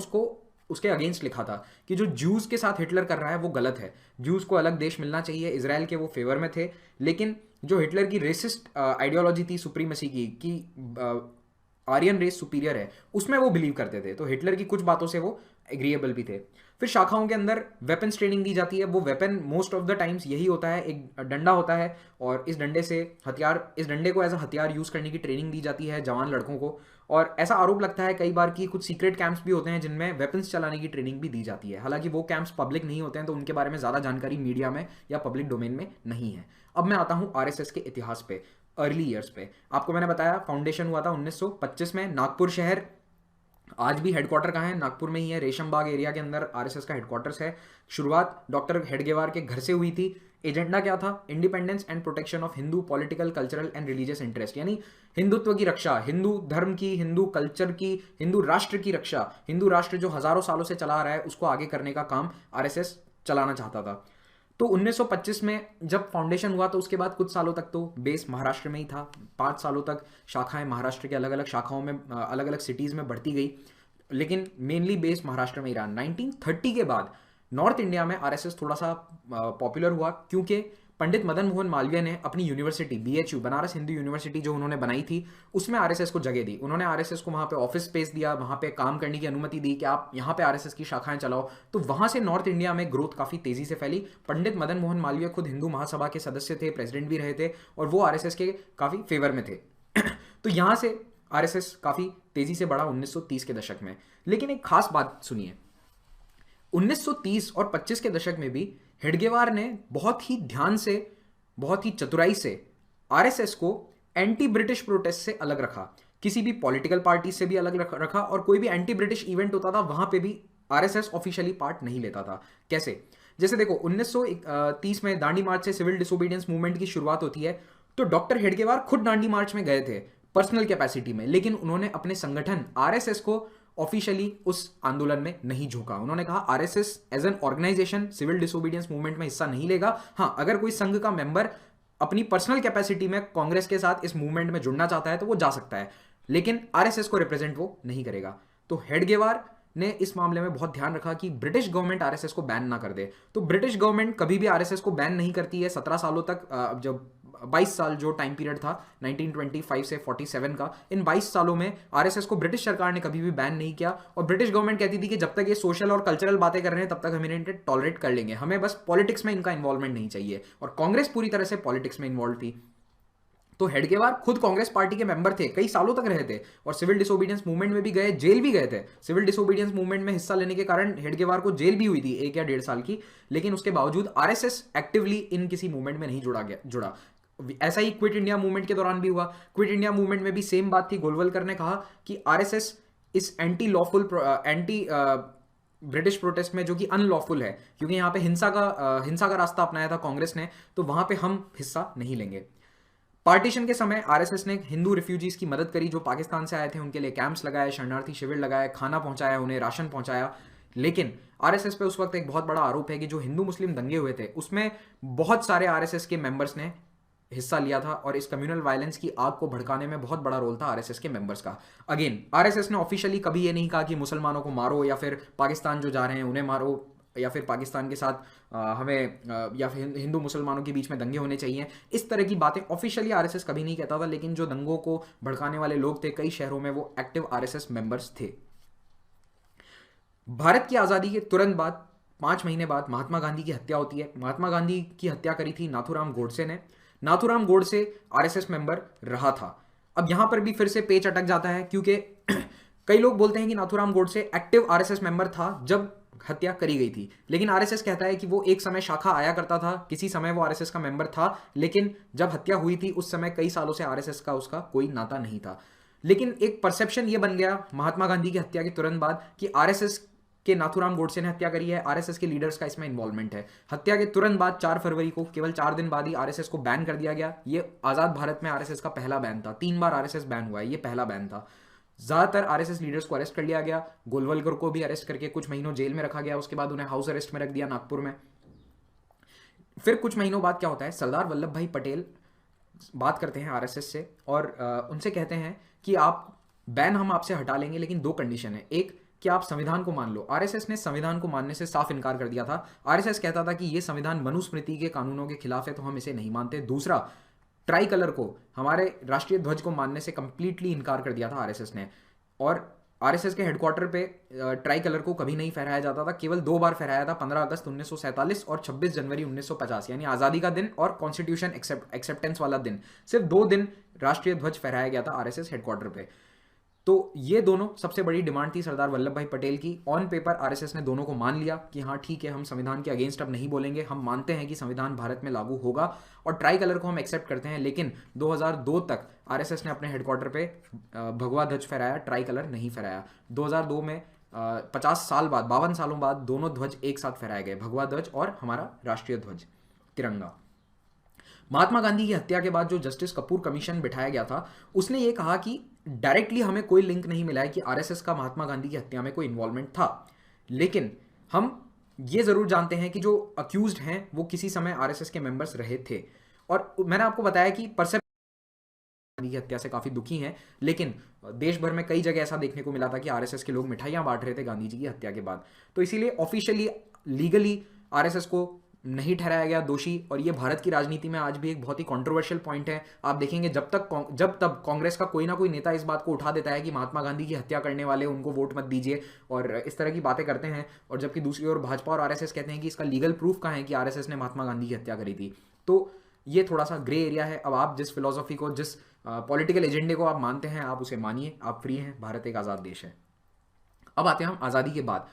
उसके अगेंस्ट लिखा था कि जो ज्यूज के साथ हिटलर कर रहा है वो गलत है, ज्यूज को अलग देश मिलना चाहिए। इजराइल के वो फेवर में थे, लेकिन जो हिटलर की रेसिस्ट आइडियोलॉजी थी सुप्रीमेसी की, कि आर्यन रेस सुपीरियर है, उसमें वो बिलीव करते थे। तो हिटलर की कुछ बातों से वो एग्रीएबल भी थे। फिर शाखाओं के अंदर वेपन्स ट्रेनिंग दी जाती है। वो weapon most of the times यही होता है, एक डंडा होता है और इस डंडे को एज अ हथियार यूज करने की ट्रेनिंग दी जाती है जवान लड़कों को। और ऐसा आरोप लगता है कई बार कि कुछ सीक्रेट कैंप्स भी होते हैं जिनमें वेपन्स चलाने की ट्रेनिंग भी दी जाती है। हालांकि वो कैंप्स पब्लिक नहीं होते हैं, तो उनके बारे में ज़्यादा जानकारी मीडिया में या पब्लिक डोमेन में नहीं है। अब मैं आता हूँ आरएसएस के इतिहास पे, अर्ली ईयर्स पे। आपको मैंने बताया फाउंडेशन हुआ था 1925 में। नागपुर शहर आज भी हेडक्वार्टर कहाँ है? नागपुर में ही है, रेशमबाग एरिया के अंदर आरएसएस का हेडक्वार्टर्स है। शुरुआत डॉक्टर हेडगेवार के घर से हुई थी। एजेंडा क्या था? Independence and protection of Hindu political, cultural and religious interest, यानी हिंदुत्व की रक्षा, हिंदू धर्म की, हिंदू कल्चर की, हिंदू राष्ट्र की रक्षा। हिंदू राष्ट्र जो हजारों सालों से चला आ रहा है उसको आगे करने का काम आरएसएस चलाना चाहता था। तो 1925 में जब फाउंडेशन हुआ तो उसके बाद कुछ सालों तक तो बेस महाराष्ट्र में ही था। 5 सालों तक शाखाएं महाराष्ट्र के अलग अलग शाखाओं में अलग अलग सिटीज़ में बढ़ती गई, लेकिन मेनली बेस महाराष्ट्र में ही रहा। 1930 के बाद नॉर्थ इंडिया में आरएसएस थोड़ा सा पॉपुलर हुआ, क्योंकि पंडित मदन मोहन मालवीय ने अपनी university BHU, Banaras Hindu university जो उन्होंने बनाई थी, उसमें आरएसएस को जगह दी। उन्होंने आरएसएस को वहां पे ऑफिस स्पेस दिया, वहां पे काम करने की अनुमति दी कि आप यहाँ पे आरएसएस की शाखाएं चलाओ। तो वहां से नॉर्थ इंडिया में ग्रोथ काफी तेजी से फैली। पंडित मदन मोहन मालवीय खुद हिंदू महासभा के सदस्य थे, प्रेसिडेंट भी रहे थे, और वो आरएसएस के काफी फेवर में थे। तो यहां से आरएसएस काफी तेजी से बढ़ा 1930 के दशक में। लेकिन एक खास बात सुनिए, 1930 और 25 के दशक में भी हेडगेवार ने बहुत ही ध्यान से, बहुत ही चतुराई से आरएसएस को एंटी ब्रिटिश प्रोटेस्ट से अलग रखा, किसी भी पॉलिटिकल पार्टी से भी अलग रखा, और कोई भी एंटी ब्रिटिश इवेंट होता था वहां पे भी आरएसएस ऑफिशियली पार्ट नहीं लेता था। कैसे? जैसे देखो, 1930 में दांडी मार्च से सिविल डिसोबीडियंस मूवमेंट की शुरुआत होती है, तो डॉक्टर हेडगेवार खुद दांडी मार्च में गए थे पर्सनल कैपेसिटी में, लेकिन उन्होंने अपने संगठन आरएसएस को ऑफिशियली उस आंदोलन में नहीं झोंका। उन्होंने कहा RSS as an organisation civil disobedience movement में हिस्सा नहीं लेगा। हाँ, अगर कोई संघ का मेंबर अपनी पर्सनल कैपेसिटी में कांग्रेस के साथ इस मूवमेंट में जुड़ना चाहता है तो वो जा सकता है, लेकिन आरएसएस को रिप्रेजेंट वो नहीं करेगा। तो हेडगेवार ने इस मामले में बहुत ध्यान रखा कि ब्रिटिश गवर्नमेंट आरएसएस को बैन ना कर दे। तो ब्रिटिश गवर्नमेंट कभी भी आरएसएस को बैन नहीं करती है 17 सालों तक। जब 22 साल जो टाइम पीरियड था 1925 से 47 का, इन 22 सालों में आरएसएस को ब्रिटिश सरकार ने कभी भी बैन नहीं किया। और ब्रिटिश गवर्नमेंट कहती थी कि जब तक ये सोशल और कल्चरल बातें कर रहे हैं तब तक हम इन्हें टॉलरेट कर लेंगे, हमें बस पॉलिटिक्स में इनका इन्वॉल्वमेंट नहीं चाहिए। और कांग्रेस पूरी तरह से पॉलिटिक्स में इन्वॉल्व थी। तो हेडगेवार खुद कांग्रेस पार्टी के मेंबर थे, कई सालों तक रहे थे, और सिविल डिसोबीडियंस मूवमेंट में भी गए, जेल भी गए थे। सिविल डिसोबीडियंस मूवमेंट में हिस्सा लेने के कारण हेडगेवार को जेल भी हुई थी 1 या 1.5 साल की, लेकिन उसके बावजूद आरएसएस एक्टिवली इन किसी मूवमेंट में नहीं जुड़ा। ऐसा ही क्विट इंडिया मूवमेंट के दौरान भी हुआ। क्विट इंडिया मूवमेंट में भी सेम बात थी। गोलवलकर ने कहा कि आरएसएस इस anti lawful anti British protest में, जो कि अनलॉफुल है, क्योंकि यहाँ पे हिंसा का रास्ता अपनाया था कांग्रेस ने, तो वहां पे हम हिस्सा नहीं लेंगे। पार्टीशन के समय आरएसएस ने हिंदू रिफ्यूजीज की मदद करी, जो पाकिस्तान से आए थे, उनके लिए कैंप्स लगाए, शरणार्थी शिविर लगाए, खाना पहुंचाया, उन्हें राशन पहुंचाया। लेकिन आरएसएस पे उस वक्त एक बहुत बड़ा आरोप है कि जो हिंदू मुस्लिम दंगे हुए थे उसमें बहुत सारे आरएसएस के मेंबर्स ने हिस्सा लिया था, और इस कम्युनल वायलेंस की आग को भड़काने में बहुत बड़ा रोल था आरएसएस के मेंबर्स का। अगेन, आरएसएस ने ऑफिशियली कभी ये नहीं कहा कि मुसलमानों को मारो, या फिर पाकिस्तान जो जा रहे हैं उन्हें मारो, या फिर पाकिस्तान के साथ हमें, या फिर हिंदू मुसलमानों के बीच में दंगे होने चाहिए। इस तरह की बातें ऑफिशियली आरएसएस कभी नहीं कहता था, लेकिन जो दंगों को भड़काने वाले लोग थे कई शहरों में, वो एक्टिव आरएसएस मेंबर्स थे। भारत की आज़ादी के तुरंत बाद 5 महीने बाद महात्मा गांधी की हत्या होती है। महात्मा गांधी की हत्या करी थी नाथूराम गोडसे ने। नाथूराम गोडसे आरएसएस मेंबर रहा था। अब यहां पर भी फिर से पेच अटक जाता है, क्योंकि कई लोग बोलते हैं कि Nathuram Godse active RSS member था जब हत्या करी गई थी, लेकिन आरएसएस कहता है कि वो एक समय शाखा आया करता था, किसी समय वो आरएसएस का मेंबर था, लेकिन जब हत्या हुई थी उस समय कई सालों से आरएसएस का उसका कोई नाता नहीं था। लेकिन एक परसेप्शन ये बन गया महात्मा गांधी की हत्या के तुरंत बाद कि आरएसएस के नाथूराम गोडसे ने हत्या करी है, आरएसएस के लीडर्स का इसमें इन्वॉल्वमेंट है। हत्या के तुरंत बाद 4 फरवरी को, केवल 4 दिन बाद ही आरएसएस को बैन कर दिया गया। ये आजाद भारत में आरएसएस का पहला बैन था। 3 बार आरएसएस बैन हुआ है, ये पहला बैन था। ज्यादातर आरएसएस लीडर्स को अरेस्ट कर लिया गया। गोलवलकर को भी अरेस्ट करके कुछ महीनों जेल में रखा गया, उसके बाद उन्हें हाउस अरेस्ट में रख दिया नागपुर में। फिर कुछ महीनों बाद क्या होता है, सरदार वल्लभ भाई पटेल बात करते हैं आरएसएस से, और उनसे कहते हैं कि आप बैन हम आपसे हटा लेंगे, लेकिन 2 कंडीशन है। एक, कि आप संविधान को मान लो। आरएसएस ने संविधान को मानने से साफ इनकार कर दिया था। आरएसएस कहता था कि यह संविधान मनुस्मृति के कानूनों के खिलाफ है, तो हम इसे नहीं मानते। दूसरा, ट्राई कलर को, हमारे राष्ट्रीय ध्वज को मानने से कंप्लीटली इनकार कर दिया था आरएसएस ने। और आरएसएस के हेडक्वार्टर पे ट्राई कलर को कभी नहीं फहराया जाता था, केवल 2 बार फहराया था, 15 अगस्त 1947 और 26 जनवरी 1950, यानी आज़ादी का दिन और कॉन्स्टिट्यूशन एक्सेप्टेंस वाला दिन। सिर्फ 2 दिन राष्ट्रीय ध्वज फहराया गया था आरएसएस हेडक्वार्टर पे। तो ये दोनों सबसे बड़ी डिमांड थी सरदार वल्लभ भाई पटेल की। ऑन पेपर आरएसएस ने दोनों को मान लिया कि हाँ ठीक है, हम संविधान के अगेंस्ट अब नहीं बोलेंगे, हम मानते हैं कि संविधान भारत में लागू होगा, और ट्राई कलर को हम एक्सेप्ट करते हैं। लेकिन 2002 तक आरएसएस ने अपने हेडक्वार्टर पे भगवा ध्वज फहराया, ट्राई कलर नहीं फहराया। 2002 में 50 साल बाद, 52 सालों बाद दोनों ध्वज एक साथ फहराए गए, भगवा ध्वज और हमारा राष्ट्रीय ध्वज तिरंगा। महात्मा गांधी की हत्या के बाद जो जस्टिस कपूर कमीशन बिठाया गया था, उसने ये कहा कि डायरेक्टली हमें कोई लिंक नहीं मिला है कि आरएसएस का महात्मा गांधी की हत्या में कोई इन्वॉल्वमेंट था, लेकिन हम ये जरूर जानते हैं कि जो अक्यूज्ड हैं वो किसी समय आरएसएस के मेंबर्स रहे थे। और मैंने आपको बताया कि गांधी की हत्या से काफी दुखी हैं, लेकिन देश भर में कई जगह ऐसा देखने को मिला था कि आरएसएस के लोग मिठाइयां बांट रहे थे गांधी जी की हत्या के बाद। तो इसीलिए ऑफिशियली लीगली आरएसएस को नहीं ठहराया गया दोषी। और ये भारत की राजनीति में आज भी एक बहुत ही कंट्रोवर्शियल पॉइंट है। आप देखेंगे जब तब कांग्रेस का कोई ना कोई नेता इस बात को उठा देता है कि महात्मा गांधी की हत्या करने वाले उनको वोट मत दीजिए और इस तरह की बातें करते हैं, और जबकि दूसरी ओर भाजपा और आरएसएस कहते हैं कि इसका लीगल प्रूफ कहाँ है कि आरएसएस ने महात्मा गांधी की हत्या करी थी। तो ये थोड़ा सा ग्रे एरिया है। अब आप जिस फिलोसफी को, जिस पॉलिटिकल एजेंडे को आप मानते हैं, आप उसे मानिए, आप फ्री हैं, भारत एक आज़ाद देश है। अब आते हैं हम आज़ादी के बाद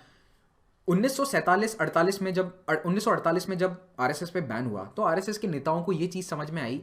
1948 में जब आरएसएस पे बैन हुआ तो आरएसएस के नेताओं को ये चीज़ समझ में आई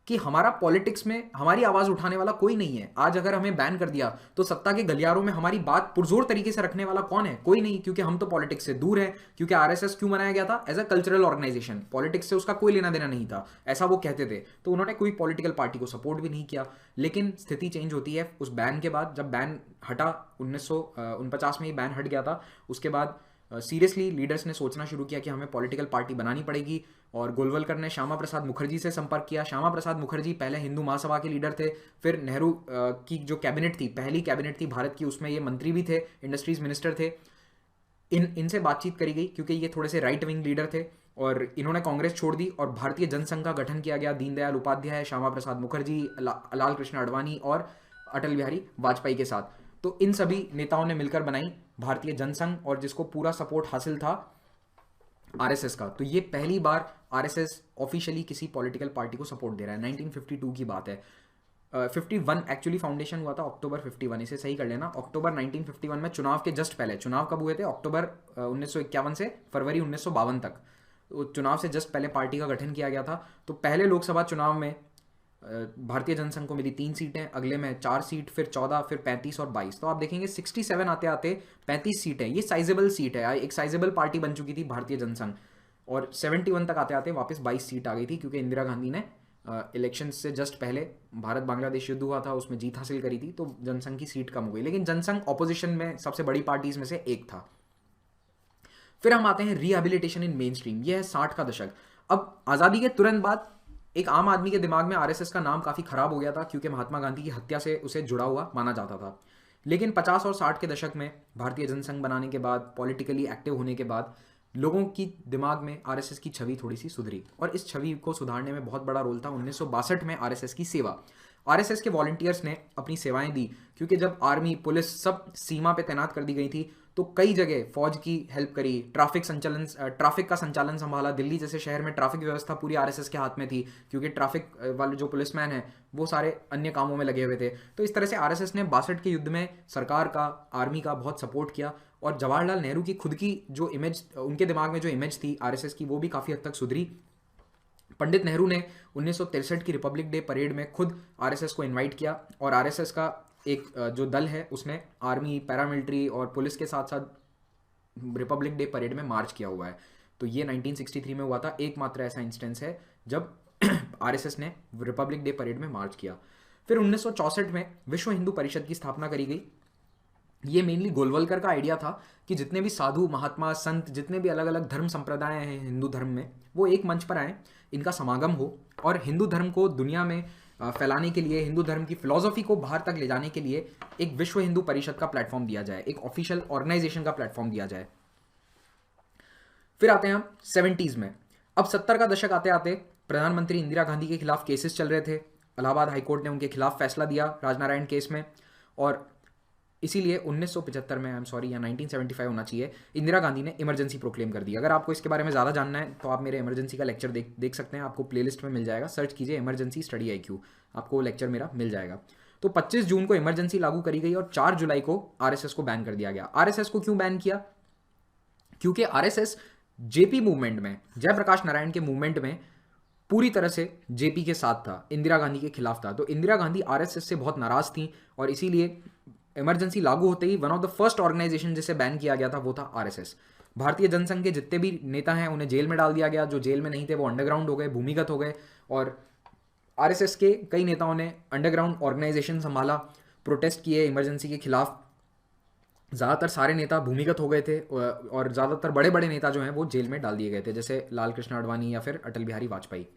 कि हमारा पॉलिटिक्स में हमारी आवाज़ उठाने वाला कोई नहीं है। आज अगर हमें बैन कर दिया तो सत्ता के गलियारों में हमारी बात पुरजोर तरीके से रखने वाला कौन है? कोई नहीं, क्योंकि हम तो पॉलिटिक्स से दूर हैं। क्योंकि आरएसएस क्यों बनाया गया था? As a cultural organisation, politics से उसका कोई लेना देना नहीं था, ऐसा वो कहते थे। तो उन्होंने कोई पॉलिटिकल पार्टी को सपोर्ट भी नहीं किया। लेकिन स्थिति चेंज होती है उस बैन के बाद। जब बैन हटा 1949 में ही बैन हट गया था, उसके बाद सीरियसली लीडर्स ने सोचना शुरू किया कि हमें पॉलिटिकल पार्टी बनानी पड़ेगी। और गोलवलकर ने श्यामा प्रसाद मुखर्जी से संपर्क किया। श्यामा प्रसाद मुखर्जी पहले हिंदू महासभा के लीडर थे, फिर नेहरू की जो कैबिनेट थी, पहली कैबिनेट थी भारत की, उसमें ये मंत्री भी थे, इंडस्ट्रीज मिनिस्टर थे। इनसे बातचीत करी गई क्योंकि ये थोड़े से राइट विंग लीडर थे, और इन्होंने कांग्रेस छोड़ दी और भारतीय जनसंघ का गठन किया गया। दीनदयाल उपाध्याय, श्यामा प्रसाद मुखर्जी, लाल कृष्ण आडवाणी और अटल बिहारी वाजपेयी के साथ। तो इन सभी नेताओं ने मिलकर बनाई भारतीय जनसंघ, और जिसको पूरा सपोर्ट हासिल था आरएसएस का। तो ये पहली बार आरएसएस ऑफिशियली किसी पॉलिटिकल पार्टी को सपोर्ट दे रहा है। 1952 की बात है। 51 एक्चुअली फाउंडेशन हुआ था अक्टूबर 51, इसे सही कर लेना। अक्टूबर 1951 में चुनाव के जस्ट पहले, चुनाव कब हुए थे? अक्टूबर 1951 से फरवरी 1952 तक। तो चुनाव से जस्ट पहले पार्टी का गठन किया गया था। तो पहले लोकसभा चुनाव में भारतीय जनसंघ को मिली 3 सीटें, अगले में 4 सीट, फिर 14, फिर 35 और 22। तो आप देखेंगे 67 आते आते 35 सीटें, ये साइजेबल सीट है, एक साइजेबल पार्टी बन चुकी थी भारतीय जनसंघ। और 71 तक आते आते वापस 22 सीट आ गई थी, क्योंकि इंदिरा गांधी ने इलेक्शन से जस्ट पहले भारत बांग्लादेश युद्ध हुआ था, उसमें जीत हासिल करी थी, तो जनसंघ की सीट कम हो गई। लेकिन जनसंघ ऑपोजिशन में सबसे बड़ी पार्टीज में से एक था। फिर हम आते हैं रिहेबिलिटेशन इन मेन स्ट्रीम। यह है 60 का दशक। अब आज़ादी के तुरंत बाद एक आम आदमी के दिमाग में आरएसएस का नाम काफ़ी खराब हो गया था, क्योंकि महात्मा गांधी की हत्या से उसे जुड़ा हुआ माना जाता था। लेकिन 50 और 60 के दशक में भारतीय जनसंघ बनाने के बाद, पॉलिटिकली एक्टिव होने के बाद, लोगों की दिमाग में आरएसएस की छवि थोड़ी सी सुधरी, और इस छवि को सुधारने में बहुत बड़ा रोल था 1962 में आरएसएस की सेवा। आरएसएस के वॉलंटियर्स ने अपनी सेवाएं दी, क्योंकि जब आर्मी, पुलिस सब सीमा पे तैनात कर दी गई थी, तो कई जगह फौज की हेल्प करी, ट्रैफिक का संचालन संभाला। दिल्ली जैसे शहर में ट्रैफिक व्यवस्था पूरी आरएसएस के हाथ में थी, क्योंकि ट्रैफिक वाले जो पुलिसमैन हैं वो सारे अन्य कामों में लगे हुए थे। तो इस तरह से आरएसएस ने 62 के युद्ध में सरकार का, आर्मी का बहुत सपोर्ट किया। और जवाहरलाल नेहरू की खुद की जो इमेज, उनके दिमाग में जो इमेज थी आरएसएस की, वो भी काफ़ी हद तक सुधरी। पंडित नेहरू ने 1963 की रिपब्लिक डे परेड में खुद आरएसएस को इनवाइट किया, और आरएसएस का एक जो दल है उसने आर्मी, पैरामिलिट्री और पुलिस के साथ साथ रिपब्लिक डे परेड में मार्च किया हुआ है। तो ये 1963 में हुआ था, एकमात्र ऐसा इंस्टेंस है जब आरएसएस ने रिपब्लिक डे परेड में मार्च किया। फिर 1964 में विश्व हिंदू परिषद की स्थापना करी गई। ये मेनली गोलवलकर का आइडिया था कि जितने भी साधु, महात्मा, संत, जितने भी अलग अलग धर्म संप्रदाय हैं हिंदू धर्म में, वो एक मंच पर आए, इनका समागम हो, और हिंदू धर्म को दुनिया में फैलाने के लिए, हिंदू धर्म की फिलॉसफी को बाहर तक ले जाने के लिए एक विश्व हिंदू परिषद का प्लेटफॉर्म दिया जाए, एक ऑफिशियल ऑर्गेनाइजेशन का प्लेटफॉर्म दिया जाए। फिर आते हैं हम 70s में। अब 70 का दशक आते आते प्रधानमंत्री इंदिरा गांधी के खिलाफ केसेस चल रहे थे। इलाहाबाद हाईकोर्ट ने उनके खिलाफ फैसला दिया राजनारायण केस में, और इसीलिए 1975 में, 1975 होना चाहिए, इंदिरा गांधी ने इमरजेंसी प्रोक्लेम कर दी। अगर आपको इसके बारे में ज़्यादा जानना है तो आप मेरे इमरजेंसी का लेक्चर देख सकते हैं, आपको प्लेलिस्ट में मिल जाएगा, सर्च कीजिए इमरजेंसी स्टडी IQ, आपको लेक्चर मेरा मिल जाएगा। तो 25 जून को इमरजेंसी लागू करी गई और 4 जुलाई को आरएसएस को बैन कर दिया गया। आरएसएस को क्यों बैन किया? क्योंकि आरएसएस जेपी मूवमेंट में, जयप्रकाश नारायण के मूवमेंट में पूरी तरह से जेपी के साथ था, इंदिरा गांधी के खिलाफ था। तो इंदिरा गांधी आरएसएस से बहुत नाराज थी, और इसीलिए इमरजेंसी लागू होते ही one of the first organisation जिसे बैन किया गया था वो था आरएसएस। भारतीय जनसंघ के जितने भी नेता हैं उन्हें जेल में डाल दिया गया, जो जेल में नहीं थे वो अंडरग्राउंड हो गए, भूमिगत हो गए। और आरएसएस के कई नेताओं ने अंडरग्राउंड ऑर्गेनाइजेशन संभाला, प्रोटेस्ट किए इमरजेंसी के खिलाफ। ज़्यादातर सारे नेता भूमिगत हो गए थे और ज़्यादातर बड़े बड़े नेता जो हैं वो जेल में डाल दिए गए थे, जैसे लाल कृष्ण आडवाणी या फिर अटल बिहारी वाजपेयी।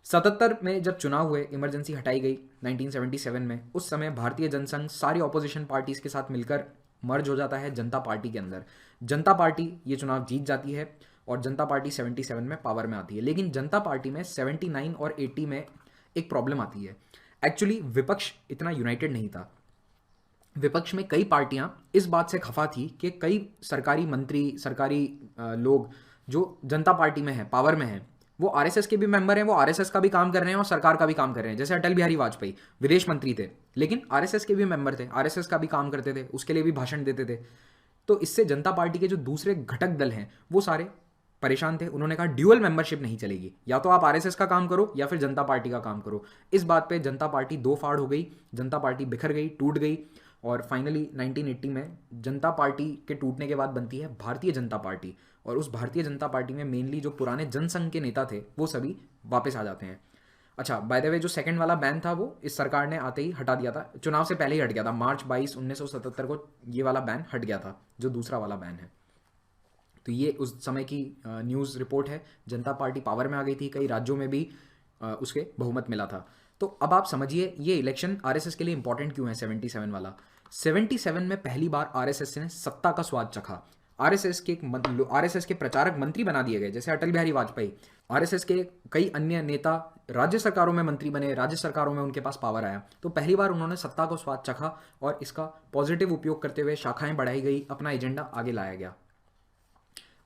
77 में जब चुनाव हुए, इमरजेंसी हटाई गई 1977 में, उस समय भारतीय जनसंघ सारी ऑपोजिशन पार्टीज के साथ मिलकर मर्ज हो जाता है जनता पार्टी के अंदर। जनता पार्टी ये चुनाव जीत जाती है और जनता पार्टी 77 में पावर में आती है। लेकिन जनता पार्टी में 79 और 80 में एक प्रॉब्लम आती है। एक्चुअली विपक्ष इतना यूनाइटेड नहीं था। विपक्ष में कई पार्टियां इस बात से खफा थी कि कई सरकारी मंत्री, सरकारी लोग जो जनता पार्टी में हैं, पावर में हैं, वो आरएसएस के भी मेंबर हैं, वो आरएसएस का भी काम कर रहे हैं और सरकार का भी काम कर रहे हैं। जैसे अटल बिहारी वाजपेयी विदेश मंत्री थे, लेकिन आरएसएस के भी मेंबर थे, आरएसएस का भी काम करते थे, उसके लिए भी भाषण देते थे। तो इससे जनता पार्टी के जो दूसरे घटक दल हैं वो सारे परेशान थे। उन्होंने कहा ड्यूअल मेंबरशिप नहीं चलेगी, या तो आप आरएसएस का काम करो या फिर जनता पार्टी का काम करो। इस बात पे जनता पार्टी दो फाड़ हो गई, जनता पार्टी बिखर गई, टूट गई और फाइनली 1980 में जनता पार्टी के टूटने के बाद बनती है भारतीय जनता पार्टी। और उस भारतीय जनता पार्टी में मेनली जो पुराने जनसंघ के नेता थे वो सभी वापस आ जाते हैं। अच्छा, बाय द वे, जो सेकंड वाला बैन था वो इस सरकार ने आते ही हटा दिया था, चुनाव से पहले ही हट गया था। मार्च 22 1977 को ये वाला बैन हट गया था, जो दूसरा वाला बैन है। तो ये उस समय की न्यूज़ रिपोर्ट है। जनता पार्टी पावर में आ गई थी, कई राज्यों में भी उसके बहुमत मिला था। तो अब आप समझिए ये इलेक्शन आरएसएस के लिए इंपॉर्टेंट क्यों है। 77 वाला, 77 में पहली बार आरएसएस ने सत्ता का स्वाद चखा। आरएसएस के प्रचारक मंत्री बना दिए गए, जैसे अटल बिहारी वाजपेयी। आरएसएस के कई अन्य नेता राज्य सरकारों में मंत्री बने, राज्य सरकारों में उनके पास पावर आया। तो पहली बार उन्होंने सत्ता को स्वाद चखा और इसका पॉजिटिव उपयोग करते हुए शाखाएं बढ़ाई गई, अपना एजेंडा आगे लाया गया।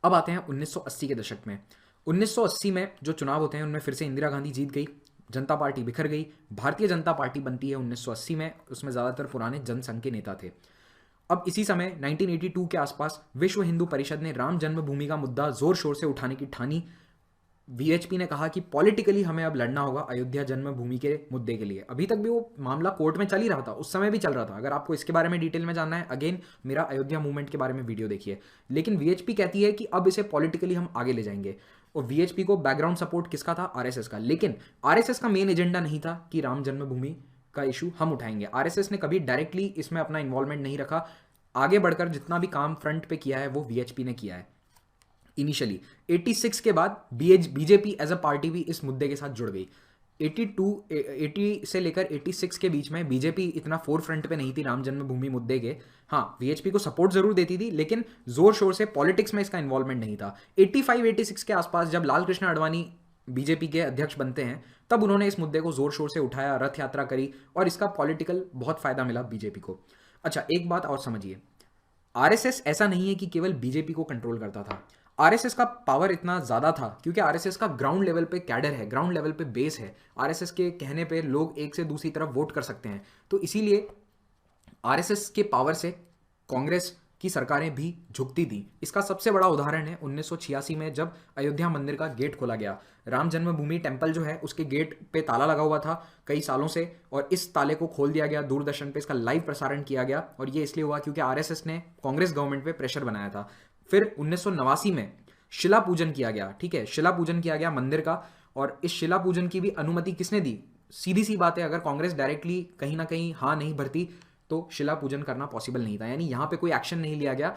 अब आते हैं 1980 के दशक में। 1980 में जो चुनाव होते हैं उनमें फिर से इंदिरा गांधी जीत गई, जनता पार्टी बिखर गई, भारतीय जनता पार्टी बनती है 1980 में। उसमें ज़्यादातर पुराने जनसंघ के नेता थे। अब इसी समय 1982 के आसपास विश्व हिंदू परिषद ने राम जन्मभूमि का मुद्दा जोर शोर से उठाने की ठानी। वीएचपी ने कहा कि पॉलिटिकली हमें अब लड़ना होगा अयोध्या जन्मभूमि के मुद्दे के लिए। अभी तक भी वो मामला कोर्ट में चल ही रहा था, उस समय भी चल रहा था। अगर आपको इसके बारे में डिटेल में जानना है, अगेन मेरा अयोध्या मूवमेंट के बारे में वीडियो देखिए। लेकिन वीएचपी कहती है कि अब इसे पॉलिटिकली हम आगे ले जाएंगे। और वीएचपी को बैकग्राउंड सपोर्ट किसका था? आरएसएस का। लेकिन आरएसएस का मेन एजेंडा नहीं था कि राम जन्मभूमि का इशू हम उठाएंगे। आरएसएस ने कभी डायरेक्टली इसमें अपना इन्वॉल्वमेंट नहीं रखा। आगे बढ़कर जितना भी काम फ्रंट पे किया है वो वीएचपी ने किया है इनिशियली। 86 के बाद बीजेपी एज अ पार्टी भी इस मुद्दे के साथ जुड़ गई। 80 से लेकर 86 के बीच में बीजेपी इतना फोर फ्रंट पे नहीं थी राम जन्मभूमि मुद्दे के। हाँ, वीएचपी को सपोर्ट जरूर देती थी, लेकिन जोर शोर से पॉलिटिक्स में इसका इन्वॉल्वमेंट नहीं था। 85-86 के आसपास जब लाल कृष्ण आडवाणी बीजेपी के अध्यक्ष बनते हैं, तब उन्होंने इस मुद्दे को जोर शोर से उठाया, रथ यात्रा करी और इसका पॉलिटिकल बहुत फायदा मिला बीजेपी को। अच्छा, एक बात और समझिए, आरएसएस ऐसा नहीं है कि केवल बीजेपी को कंट्रोल करता था। आरएसएस का पावर इतना ज्यादा था क्योंकि आरएसएस का ग्राउंड लेवल पे कैडर है, ग्राउंड लेवल पे बेस है। आरएसएस के कहने पे लोग एक से दूसरी तरफ वोट कर सकते हैं। तो इसीलिए आरएसएस के पावर से कांग्रेस की सरकारें भी झुकती थी। इसका सबसे बड़ा उदाहरण है 1986 में जब अयोध्या मंदिर का गेट खोला गया। राम जन्मभूमि टेम्पल जो है उसके गेट पे ताला लगा हुआ था कई सालों से, और इस ताले को खोल दिया गया। दूरदर्शन पे इसका लाइव प्रसारण किया गया और ये इसलिए हुआ क्योंकि आरएसएस ने कांग्रेस गवर्नमेंट पे प्रेशर बनाया था। फिर 1989 में शिला पूजन किया गया। ठीक है, शिला पूजन किया गया मंदिर का, और इस शिला पूजन की भी अनुमति किसने दी? सीधी सी बात है, अगर कांग्रेस डायरेक्टली कहीं ना कहीं हाँ नहीं भरती तो शिला पूजन करना पॉसिबल नहीं था। यानी यहाँ पे कोई एक्शन नहीं लिया गया,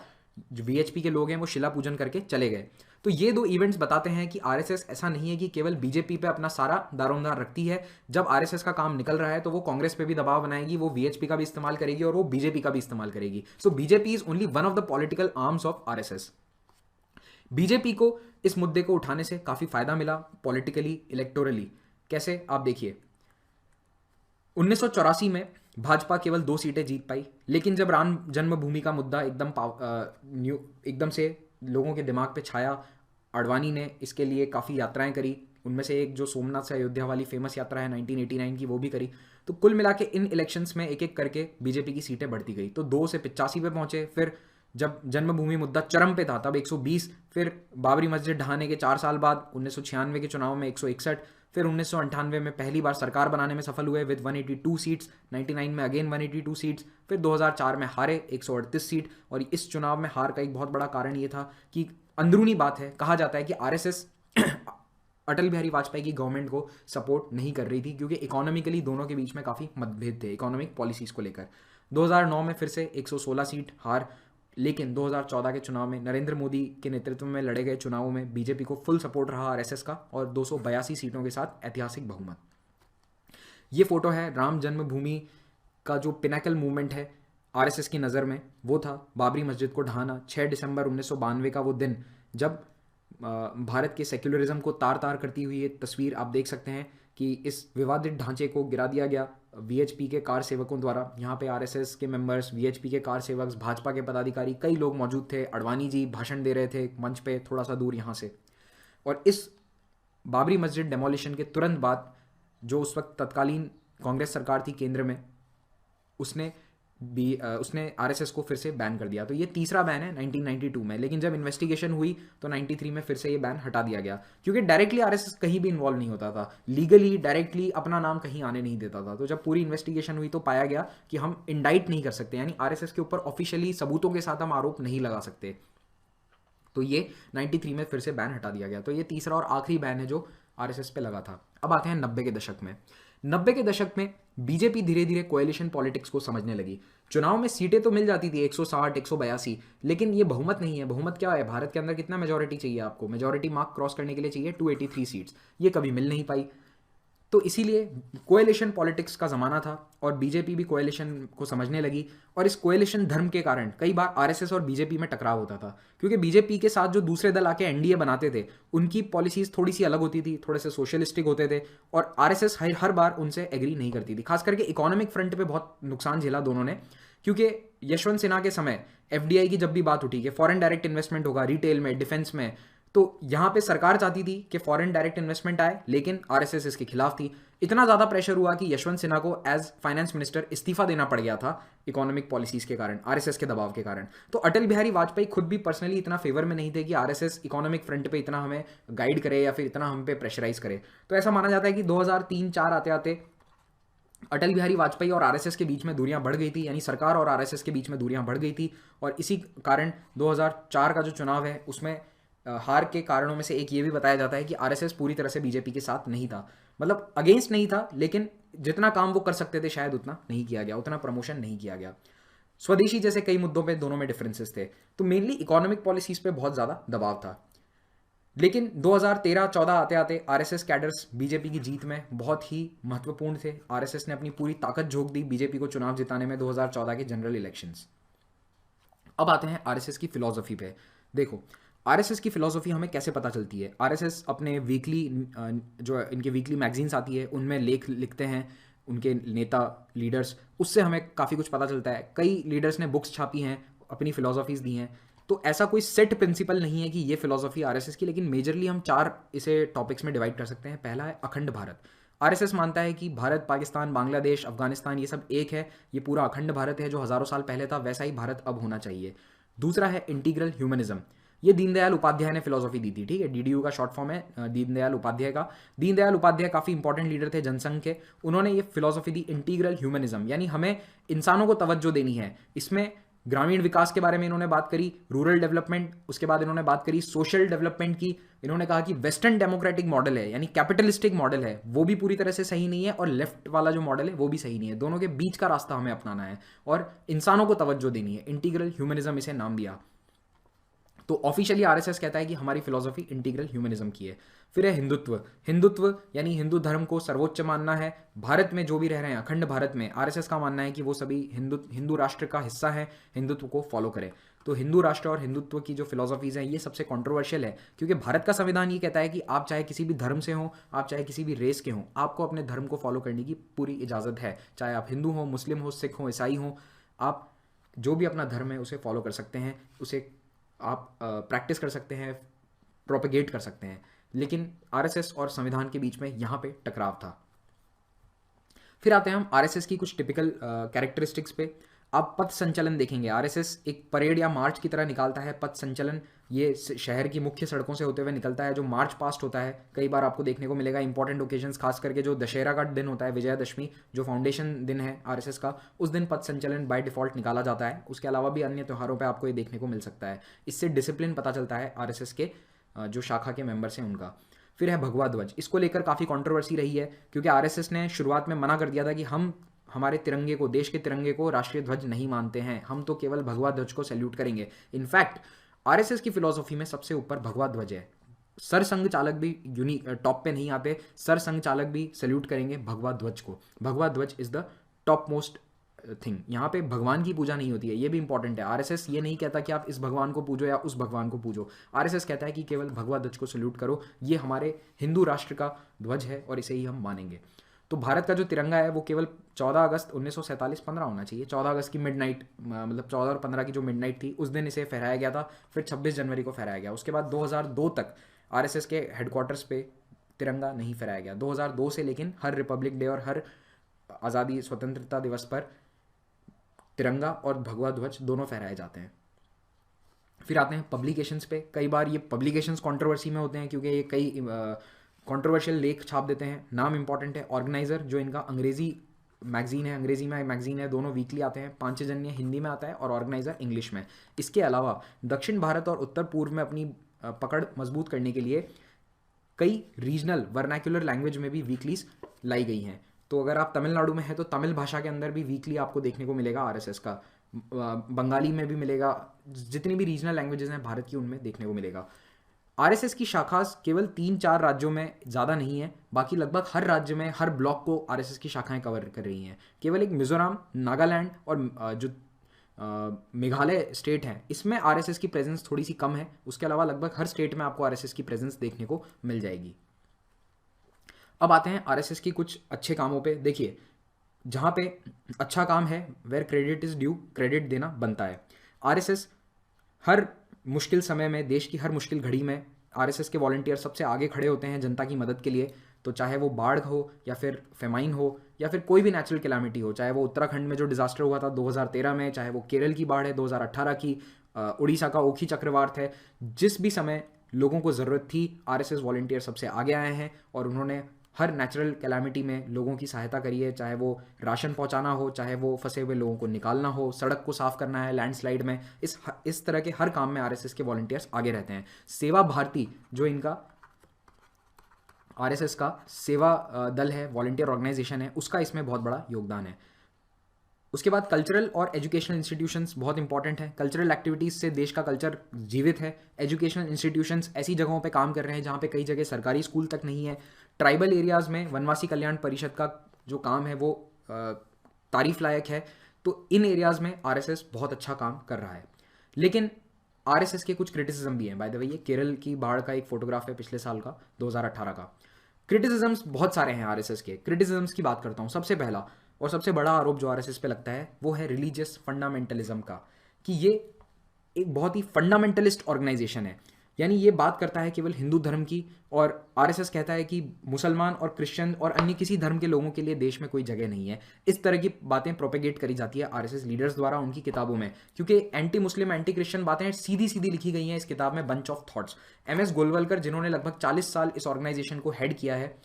जो वीएचपी के लोग हैं वो शिला पूजन करके चले गए। तो ये दो इवेंट्स बताते हैं कि आरएसएस ऐसा नहीं है कि केवल बीजेपी पे अपना सारा दारोमदार रखती है। जब आरएसएस का काम निकल रहा है तो वो कांग्रेस पे भी दबाव बनाएगी, वो वीएचपी का भी इस्तेमाल करेगी और वो बीजेपी का भी इस्तेमाल करेगी। So BJP is only one of the political arms of RSS. BJP को इस मुद्दे को उठाने से काफी फायदा मिला पॉलिटिकली, इलेक्टोरली। कैसे? आप देखिए, 1984 में भाजपा केवल 2 सीटें जीत पाई, लेकिन जब राम जन्मभूमि का मुद्दा एकदम से लोगों के दिमाग पे छाया, आडवाणी ने इसके लिए काफ़ी यात्राएं करी। उनमें से एक जो सोमनाथ से अयोध्या वाली फेमस यात्रा है 1989 की, वो भी करी। तो कुल मिला के इन इलेक्शंस में एक एक करके बीजेपी की सीटें बढ़ती गई। तो 2 से 85 पे पहुंचे। फिर जब जन्मभूमि मुद्दा चरम पे था तब 120, फिर बाबरी मस्जिद ढहाने के 4 साल बाद 1996 के चुनाव में 161, फिर 1998 में पहली बार सरकार बनाने में सफल हुए विद 182 सीट्स, 99 में अगेन 182 सीट्स, फिर 2004 में हारे 138 सीट। और इस चुनाव में हार का एक बहुत बड़ा कारण ये था कि अंदरूनी बात है, कहा जाता है कि आरएसएस अटल बिहारी वाजपेयी की गवर्नमेंट को सपोर्ट नहीं कर रही थी क्योंकि इकोनॉमिकली दोनों के बीच में काफ़ी मतभेद थे इकोनॉमिक पॉलिसीज़ को लेकर। 2009 में फिर से 116 सीट हार, लेकिन 2014 के चुनाव में नरेंद्र मोदी के नेतृत्व में लड़े गए चुनावों में बीजेपी को फुल सपोर्ट रहा आरएसएस का और 282 सीटों के साथ ऐतिहासिक बहुमत। ये फोटो है राम जन्मभूमि का जो पिनाकल मूवमेंट है आरएसएस की नज़र में, वो था बाबरी मस्जिद को ढहाना। 6 दिसंबर 1992 का वो दिन जब भारत के सेक्युलरिज्म को तार तार करती हुई ये तस्वीर आप देख सकते हैं कि इस विवादित ढांचे को गिरा दिया गया वीएचपी के कार सेवकों द्वारा। यहाँ पे आरएसएस के मेंबर्स, वीएचपी के कार सेवक, भाजपा के पदाधिकारी, कई लोग मौजूद थे। अडवाणी जी भाषण दे रहे थे मंच पे थोड़ा सा दूर यहाँ से। और इस बाबरी मस्जिद डेमोलिशन के तुरंत बाद जो उस वक्त तत्कालीन कांग्रेस सरकार थी केंद्र में, उसने आरएसएस को फिर से बैन कर दिया। तो ये तीसरा बैन है 1992 में, लेकिन जब इन्वेस्टिगेशन हुई तो 93 में फिर से ये बैन हटा दिया गया, क्योंकि डायरेक्टली आरएसएस कहीं भी इन्वॉल्व नहीं होता था, लीगली डायरेक्टली अपना नाम कहीं आने नहीं देता था। तो जब पूरी इन्वेस्टिगेशन हुई तो पाया गया कि हम इंडाइट नहीं कर सकते, यानी आरएसएस के ऊपर ऑफिशियली सबूतों के साथ हम आरोप नहीं लगा सकते। तो ये 93 में फिर से बैन हटा दिया गया। तो ये तीसरा और आखिरी बैन है जो आरएसएस पे लगा था। अब आते हैं 90 के दशक में। 90 के दशक में बीजेपी धीरे धीरे कोएलिशन पॉलिटिक्स को समझने लगी। चुनाव में सीटें तो मिल जाती थी 160, 182, लेकिन ये बहुमत नहीं है। बहुमत क्या है? भारत के अंदर कितना मेजोरिटी चाहिए आपको? मेजोरिटी मार्क क्रॉस करने के लिए चाहिए 283 सीट्स। ये कभी मिल नहीं पाई। तो इसीलिए कोएलिशन पॉलिटिक्स का ज़माना था और बीजेपी भी कोएलिशन को समझने लगी। और इस कोएलिशन धर्म के कारण कई बार आरएसएस और बीजेपी में टकराव होता था, क्योंकि बीजेपी के साथ जो दूसरे दल आके एनडीए बनाते थे उनकी पॉलिसीज थोड़ी सी अलग होती थी, थोड़े से सोशलिस्टिक होते थे, और आरएसएस हर बार उनसे एग्री नहीं करती थी। खास करके इकोनॉमिक फ्रंट पे बहुत नुकसान झेला दोनों ने, क्योंकि यशवंत सिन्हा के समय एफडीआई की जब भी बात उठी कि फॉरेन डायरेक्ट इन्वेस्टमेंट होगा रिटेल में, डिफेंस में, तो यहां पे सरकार चाहती थी कि फॉरेन डायरेक्ट इन्वेस्टमेंट आए, लेकिन आरएसएस इसके खिलाफ थी। इतना ज्यादा प्रेशर हुआ कि यशवंत सिन्हा को एज फाइनेंस मिनिस्टर इस्तीफा देना पड़ गया था इकोनॉमिक पॉलिसीज के कारण, आरएसएस के दबाव के कारण। तो अटल बिहारी वाजपेयी खुद भी पर्सनली इतना फेवर में नहीं थे कि आरएसएस इकोनॉमिक फ्रंट पे इतना हमें गाइड करे या फिर इतना हम पे प्रेशराइज करे। तो ऐसा माना जाता है कि 2003-4 आते आते अटल बिहारी वाजपेयी और आरएसएस के बीच में दूरियां बढ़ गई थी, यानी सरकार और आरएसएस के बीच में दूरियां बढ़ गई थी। और इसी कारण 2004 का जो चुनाव है उसमें हार के कारणों में से एक ये भी बताया जाता है कि आरएसएस पूरी तरह से बीजेपी के साथ नहीं था, मतलब अगेंस्ट नहीं था, लेकिन जितना काम वो कर सकते थे शायद उतना नहीं किया गया, उतना प्रमोशन नहीं किया गया। स्वदेशी जैसे कई मुद्दों पे दोनों में डिफरेंसेस थे। तो मेनली इकोनॉमिक पॉलिसीज पे बहुत ज़्यादा दबाव था। लेकिन 2013-14 आते आते आरएसएस कैडर्स बीजेपी की जीत में बहुत ही महत्वपूर्ण थे। आरएसएस ने अपनी पूरी ताकत झोंक दी बीजेपी को चुनाव जिताने में 2014 के जनरल इलेक्शंस। अब आते हैं आरएसएस की फिलॉसफी पे। देखो, आरएसएस की फिलॉसफी हमें कैसे पता चलती है? आरएसएस अपने वीकली जो इनके वीकली मैगजीन्स आती है उनमें लेख लिखते हैं उनके नेता लीडर्स, उससे हमें काफ़ी कुछ पता चलता है। कई लीडर्स ने बुक्स छापी हैं, अपनी फिलॉसफीज दी हैं। तो ऐसा कोई सेट प्रिंसिपल नहीं है कि ये फिलॉसफी आरएसएस की, लेकिन मेजरली हम 4 इसे टॉपिक्स में डिवाइड कर सकते हैं। पहला है अखंड भारत। आरएसएस मानता है कि भारत, पाकिस्तान, बांग्लादेश, अफगानिस्तान ये सब एक है, ये पूरा अखंड भारत है जो हज़ारों साल पहले था, वैसा ही भारत अब होना चाहिए। दूसरा है इंटीग्रल ह्यूमनिज्म। ये दीनदयाल उपाध्याय ने फिलॉसफी दी थी, ठीक है, डीडीयू का शॉर्ट फॉर्म है दीनदयाल उपाध्याय का। दीनदयाल उपाध्याय काफ़ी इंपॉर्टेंट लीडर थे जनसंघ के। उन्होंने ये फिलॉसफी दी इंटीग्रल ह्यूमनिज्म, यानी हमें इंसानों को तवज्जो देनी है। इसमें ग्रामीण विकास के बारे में इन्होंने बात करी, रूरल डेवलपमेंट, उसके बाद इन्होंने बात करी सोशल डेवलपमेंट की। इन्होंने कहा कि वेस्टर्न डेमोक्रेटिक मॉडल है, यानी कैपिटलिस्टिक मॉडल है, वो भी पूरी तरह से सही नहीं है, और लेफ्ट वाला जो मॉडल है वो भी सही नहीं है। दोनों के बीच का रास्ता हमें अपनाना है और इंसानों को तवज्जो देनी है। इंटीग्रल ह्यूमनिज्म इसे नाम दिया। तो ऑफिशियली आरएसएस कहता है कि हमारी फिलॉसफी इंटीग्रल ह्यूमनिज्म की है। फिर है हिंदुत्व। हिंदुत्व यानी हिंदू धर्म को सर्वोच्च मानना है। भारत में जो भी रह रहे हैं, अखंड भारत में, आरएसएस का मानना है कि वो सभी हिंदू राष्ट्र का हिस्सा है, हिंदुत्व को फॉलो करें। तो हिंदू राष्ट्र और हिंदुत्व की जो फिलॉसफीज हैं ये सबसे कंट्रोवर्शियल है, क्योंकि भारत का संविधान ये कहता है कि आप चाहे किसी भी धर्म से हो, आप चाहे किसी भी रेस के हों, आपको अपने धर्म को फॉलो करने की पूरी इजाज़त है। चाहे आप हिंदू हो, मुस्लिम हो, सिख हो, ईसाई हो, आप जो भी अपना धर्म है उसे फॉलो कर सकते हैं, उसे आप प्रैक्टिस कर सकते हैं, प्रोपेगेट कर सकते हैं। लेकिन आरएसएस और संविधान के बीच में यहाँ पे टकराव था। फिर आते हैं हम आरएसएस की कुछ टिपिकल कैरेक्टरिस्टिक्स पे। आप पथ संचलन देखेंगे, आरएसएस एक परेड या मार्च की तरह निकालता है पथ संचलन। ये शहर की मुख्य सड़कों से होते हुए निकलता है। जो मार्च पास्ट होता है कई बार आपको देखने को मिलेगा इंपॉर्टेंट ओकेजन्स, खास करके जो दशहरा का दिन होता है, विजयादशमी, जो फाउंडेशन दिन है आरएसएस का, उस दिन पथ संचलन बाय डिफॉल्ट निकाला जाता है। उसके अलावा भी अन्य त्योहारों पर आपको ये देखने को मिल सकता है। इससे डिसिप्लिन पता चलता है आरएसएस के जो शाखा के मेंबर्स हैं उनका। फिर है भगवा ध्वज। इसको लेकर काफ़ी कंट्रोवर्सी रही है, क्योंकि आरएसएस ने शुरुआत में मना कर दिया था कि हमारे तिरंगे को, देश के तिरंगे को राष्ट्रीय ध्वज नहीं मानते हैं, हम तो केवल भगवा ध्वज को सैल्यूट करेंगे। इनफैक्ट आरएसएस की फिलॉसफी में सबसे ऊपर भगवा ध्वज है। सर संघ चालक भी टॉप पे नहीं आते, सर संघ चालक भी सैल्यूट करेंगे भगवा ध्वज को। भगवा ध्वज is the top most thing. यहाँ पे भगवान की पूजा नहीं होती है, ये भी इंपॉर्टेंट है। आरएसएस ये नहीं कहता कि आप इस भगवान को पूजो या उस भगवान को पूजो। आरएसएस कहता है कि केवल भगवा ध्वज को सैल्यूट करो, ये हमारे हिंदू राष्ट्र का ध्वज है और इसे ही हम मानेंगे। तो भारत का जो तिरंगा है वो केवल 14 अगस्त 1947 15 होना चाहिए, 14 अगस्त की मिडनाइट, मतलब 14 और 15 की जो मिडनाइट थी उस दिन इसे फहराया गया था। फिर 26 जनवरी को फहराया गया। उसके बाद 2002 तक आरएसएस के हेडक्वार्टर्स पे तिरंगा नहीं फहराया गया। 2002 से लेकिन हर रिपब्लिक डे और हर आज़ादी स्वतंत्रता दिवस पर तिरंगा और भगवा ध्वज दोनों फहराए जाते हैं। फिर आते हैं पब्लिकेशंस पे। कई बार ये पब्लिकेशंस कंट्रोवर्सी में होते हैं क्योंकि ये कई कंट्रोवर्शियल लेख छाप देते हैं। नाम इंपॉर्टेंट है, ऑर्गेनाइजर जो इनका अंग्रेजी मैगजीन है, अंग्रेजी में मैगजीन है, दोनों वीकली आते हैं। पांचजन्य हिंदी में आता है और ऑर्गेनाइजर इंग्लिश में। इसके अलावा दक्षिण भारत और उत्तर पूर्व में अपनी पकड़ मजबूत करने के लिए कई रीजनल वर्नाक्युलर लैंग्वेज में भी वीकलीज लाई गई हैं। तो अगर आप तमिलनाडु में हैं तो तमिल भाषा के अंदर भी वीकली आपको देखने को मिलेगा आरएसएस का, बंगाली में भी मिलेगा, जितनी भी रीजनल लैंग्वेजेस हैं भारत की उनमें देखने को मिलेगा। आरएसएस की शाखा केवल 3-4 राज्यों में ज़्यादा नहीं है, बाकी लगभग हर राज्य में, हर ब्लॉक को आरएसएस की शाखाएं कवर कर रही हैं। केवल एक मिजोरम, नागालैंड और जो मेघालय स्टेट है इसमें आरएसएस की प्रेजेंस थोड़ी सी कम है। उसके अलावा लगभग हर स्टेट में आपको आरएसएस की प्रेजेंस देखने को मिल जाएगी। अब आते हैं आरएसएस की कुछ अच्छे कामों पे। देखिए, जहाँ पे अच्छा काम है where credit is due, credit देना बनता है। आरएसएस हर मुश्किल समय में, देश की हर मुश्किल घड़ी में आरएसएस के वॉलंटियर सबसे आगे खड़े होते हैं जनता की मदद के लिए। तो चाहे वो बाढ़ हो या फिर फेमाइन हो या फिर कोई भी नेचुरल कैलामिटी हो, चाहे वो उत्तराखंड में जो डिजास्टर हुआ था 2013 में, चाहे वो केरल की बाढ़ है 2018 की, उड़ीसा का ओखी चक्रवात है, जिस भी समय लोगों को ज़रूरत थी आरएसएस वॉलंटियर सबसे आगे आए हैं और उन्होंने हर नेचुरल कैलामिटी में लोगों की सहायता करी है। चाहे वो राशन पहुंचाना हो, चाहे वो फंसे हुए लोगों को निकालना हो, सड़क को साफ करना है लैंडस्लाइड में, इस तरह के हर काम में आरएसएस के वॉलंटियर्स आगे रहते हैं। सेवा भारती जो इनका आरएसएस का सेवा दल है, वॉलंटियर ऑर्गेनाइजेशन है, उसका इसमें बहुत बड़ा योगदान है। उसके बाद कल्चरल और एजुकेशनल इंस्टीट्यूशंस बहुत इंपॉर्टेंट है। कल्चरल एक्टिविटीज़ से देश का कल्चर जीवित है। एजुकेशनल इंस्टीट्यूशंस ऐसी जगहों पे काम कर रहे हैं जहाँ पे कई जगह सरकारी स्कूल तक नहीं है। ट्राइबल एरियाज़ में वनवासी कल्याण परिषद का जो काम है वो तारीफ लायक है। तो इन एरियाज़ में आरएसएस बहुत अच्छा काम कर रहा है। लेकिन आरएसएस के कुछ क्रिटिसिज्म भी हैं। बाय द वे, ये केरल की बाढ़ का एक फोटोग्राफ है पिछले साल का, 2018 का। क्रिटिसिज्म्स बहुत सारे हैं आरएसएस के। क्रिटिसिज्म्स की बात करता हूँ। सबसे पहला और सबसे बड़ा आरोप जो आरएसएस पे लगता है वो है रिलीजियस फंडामेंटलिज्म का, कि ये एक बहुत ही फंडामेंटलिस्ट ऑर्गेनाइजेशन है। यानी ये बात करता है केवल हिंदू धर्म की, और आरएसएस कहता है कि मुसलमान और क्रिश्चियन और अन्य किसी धर्म के लोगों के लिए देश में कोई जगह नहीं है। इस तरह की बातें प्रोपेगेट करी जाती है आरएसएस लीडर्स द्वारा उनकी किताबों में, क्योंकि एंटी मुस्लिम एंटी क्रिश्चियन बातें सीधी सीधी लिखी गई हैं इस किताब में, bunch of thoughts. MS Golwalkar जिन्होंने लगभग 40 साल इस ऑर्गेनाइजेशन को हेड किया है,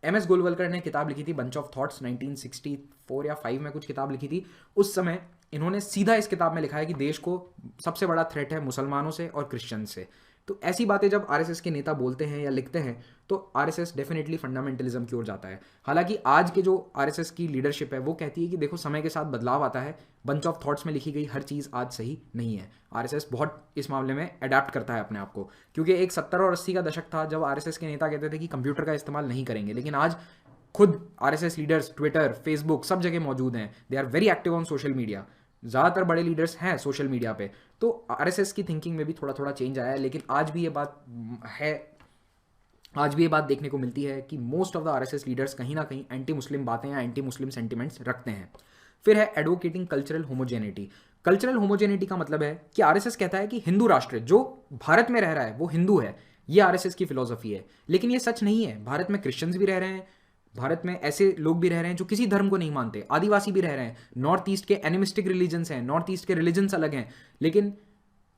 एमएस गोलवलकर ने किताब लिखी थी बंच ऑफ थॉट्स, 1964 या 5 में कुछ किताब लिखी थी। उस समय इन्होंने सीधा इस किताब में लिखा है कि देश को सबसे बड़ा थ्रेट है मुसलमानों से और क्रिश्चियन से। तो ऐसी बातें जब आरएसएस के नेता बोलते हैं या लिखते हैं तो आरएसएस डेफिनेटली फंडामेंटलिज्म की ओर जाता है। हालांकि आज के जो आरएसएस की लीडरशिप है वो कहती है कि देखो समय के साथ बदलाव आता है, बंच ऑफ थॉट्स में लिखी गई हर चीज़ आज सही नहीं है। आरएसएस बहुत इस मामले में अडेप्ट करता है अपने आप को, क्योंकि एक 70 और 80 का दशक था जब आरएसएस के नेता कहते थे कि कंप्यूटर का इस्तेमाल नहीं करेंगे, लेकिन आज खुद आरएसएस लीडर्स ट्विटर, फेसबुक सब जगह मौजूद हैं। They are very active on social media. ज़्यादातर बड़े लीडर्स हैं सोशल मीडिया पे। तो आरएसएस की थिंकिंग में भी थोड़ा थोड़ा चेंज आया है, लेकिन आज भी ये बात देखने को मिलती है कि most of the RSS leaders कहीं ना कहीं एंटी मुस्लिम बातें या एंटी मुस्लिम सेंटिमेंट्स रखते हैं। फिर है advocating cultural homogeneity. Cultural homogeneity का मतलब है कि आरएसएस कहता है कि हिंदू राष्ट्र जो भारत में रह रहा है वो हिंदू है। ये आरएसएस की फिलॉसफी है, लेकिन ये सच नहीं है। भारत में क्रिश्चियंस भी रह रहे हैं, भारत में ऐसे लोग भी रह रहे हैं जो किसी धर्म को नहीं मानते, आदिवासी भी रह रहे हैं, नॉर्थ ईस्ट के एनिमिस्टिक रिलीजन्स हैं, नॉर्थ ईस्ट के रिलीजन्स अलग हैं, लेकिन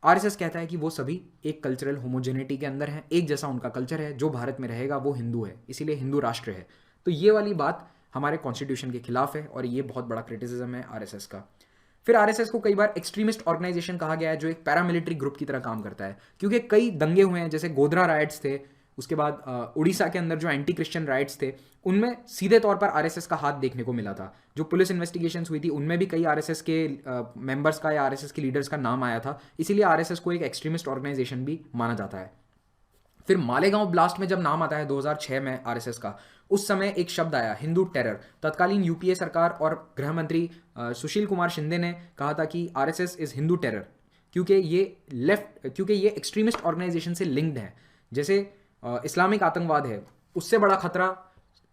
आरएसएस कहता है कि वो सभी एक कल्चरल होमोजेनिटी के अंदर हैं, एक जैसा उनका कल्चर है, जो भारत में रहेगा वो हिंदू है, इसीलिए हिंदू राष्ट्र है। तो ये वाली बात हमारे कॉन्स्टिट्यूशन के खिलाफ है और ये बहुत बड़ा क्रिटिसिज्म है आरएसएस का। फिर आरएसएस को कई बार एक्सट्रीमिस्ट ऑर्गेनाइजेशन कहा गया है, जो एक पैरामिलिट्री ग्रुप की तरह काम करता है, क्योंकि कई दंगे हुए हैं, जैसे गोधरा राइट्स थे उसके बाद उड़ीसा के अंदर जो एंटी क्रिश्चियन राइट्स थे उनमें सीधे तौर पर आरएसएस का हाथ देखने को मिला था। जो पुलिस इन्वेस्टिगेशंस हुई थी उनमें भी कई आरएसएस के मेंबर्स का या आरएसएस के लीडर्स का नाम आया था, इसीलिए आरएसएस को एक एक्सट्रीमिस्ट ऑर्गेनाइजेशन भी माना जाता है। फिर मालेगांव ब्लास्ट में जब नाम आता है 2006 में आरएसएस का, उस समय एक शब्द आया हिंदू टेरर। तत्कालीन यूपीए सरकार और गृह मंत्री सुशील कुमार शिंदे ने कहा था कि आरएसएस इज हिंदू टेरर, क्योंकि ये एक्सट्रीमिस्ट ऑर्गेनाइजेशन से लिंक्ड है। जैसे इस्लामिक आतंकवाद है, उससे बड़ा खतरा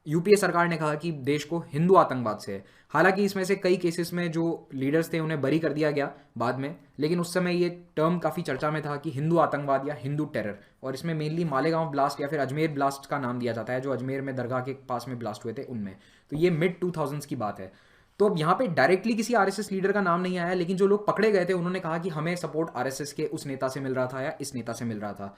यूपीए सरकार ने कहा कि देश को हिंदू आतंकवाद से है। हालांकि इसमें से कई केसेस में जो लीडर्स थे उन्हें बरी कर दिया गया बाद में, लेकिन उस समय ये टर्म काफ़ी चर्चा में था कि हिंदू आतंकवाद या हिंदू टेरर, और इसमें मेनली मालेगांव ब्लास्ट या फिर अजमेर ब्लास्ट का नाम दिया जाता है, जो अजमेर में दरगाह के पास में ब्लास्ट हुए थे उनमें। तो ये मिड 2000s की बात है। तो अब यहाँ पे डायरेक्टली किसी आरएसएस लीडर का नाम नहीं आया, लेकिन जो लोग पकड़े गए थे उन्होंने कहा कि हमें सपोर्ट आरएसएस के उस नेता से मिल रहा था या इस नेता से मिल रहा था।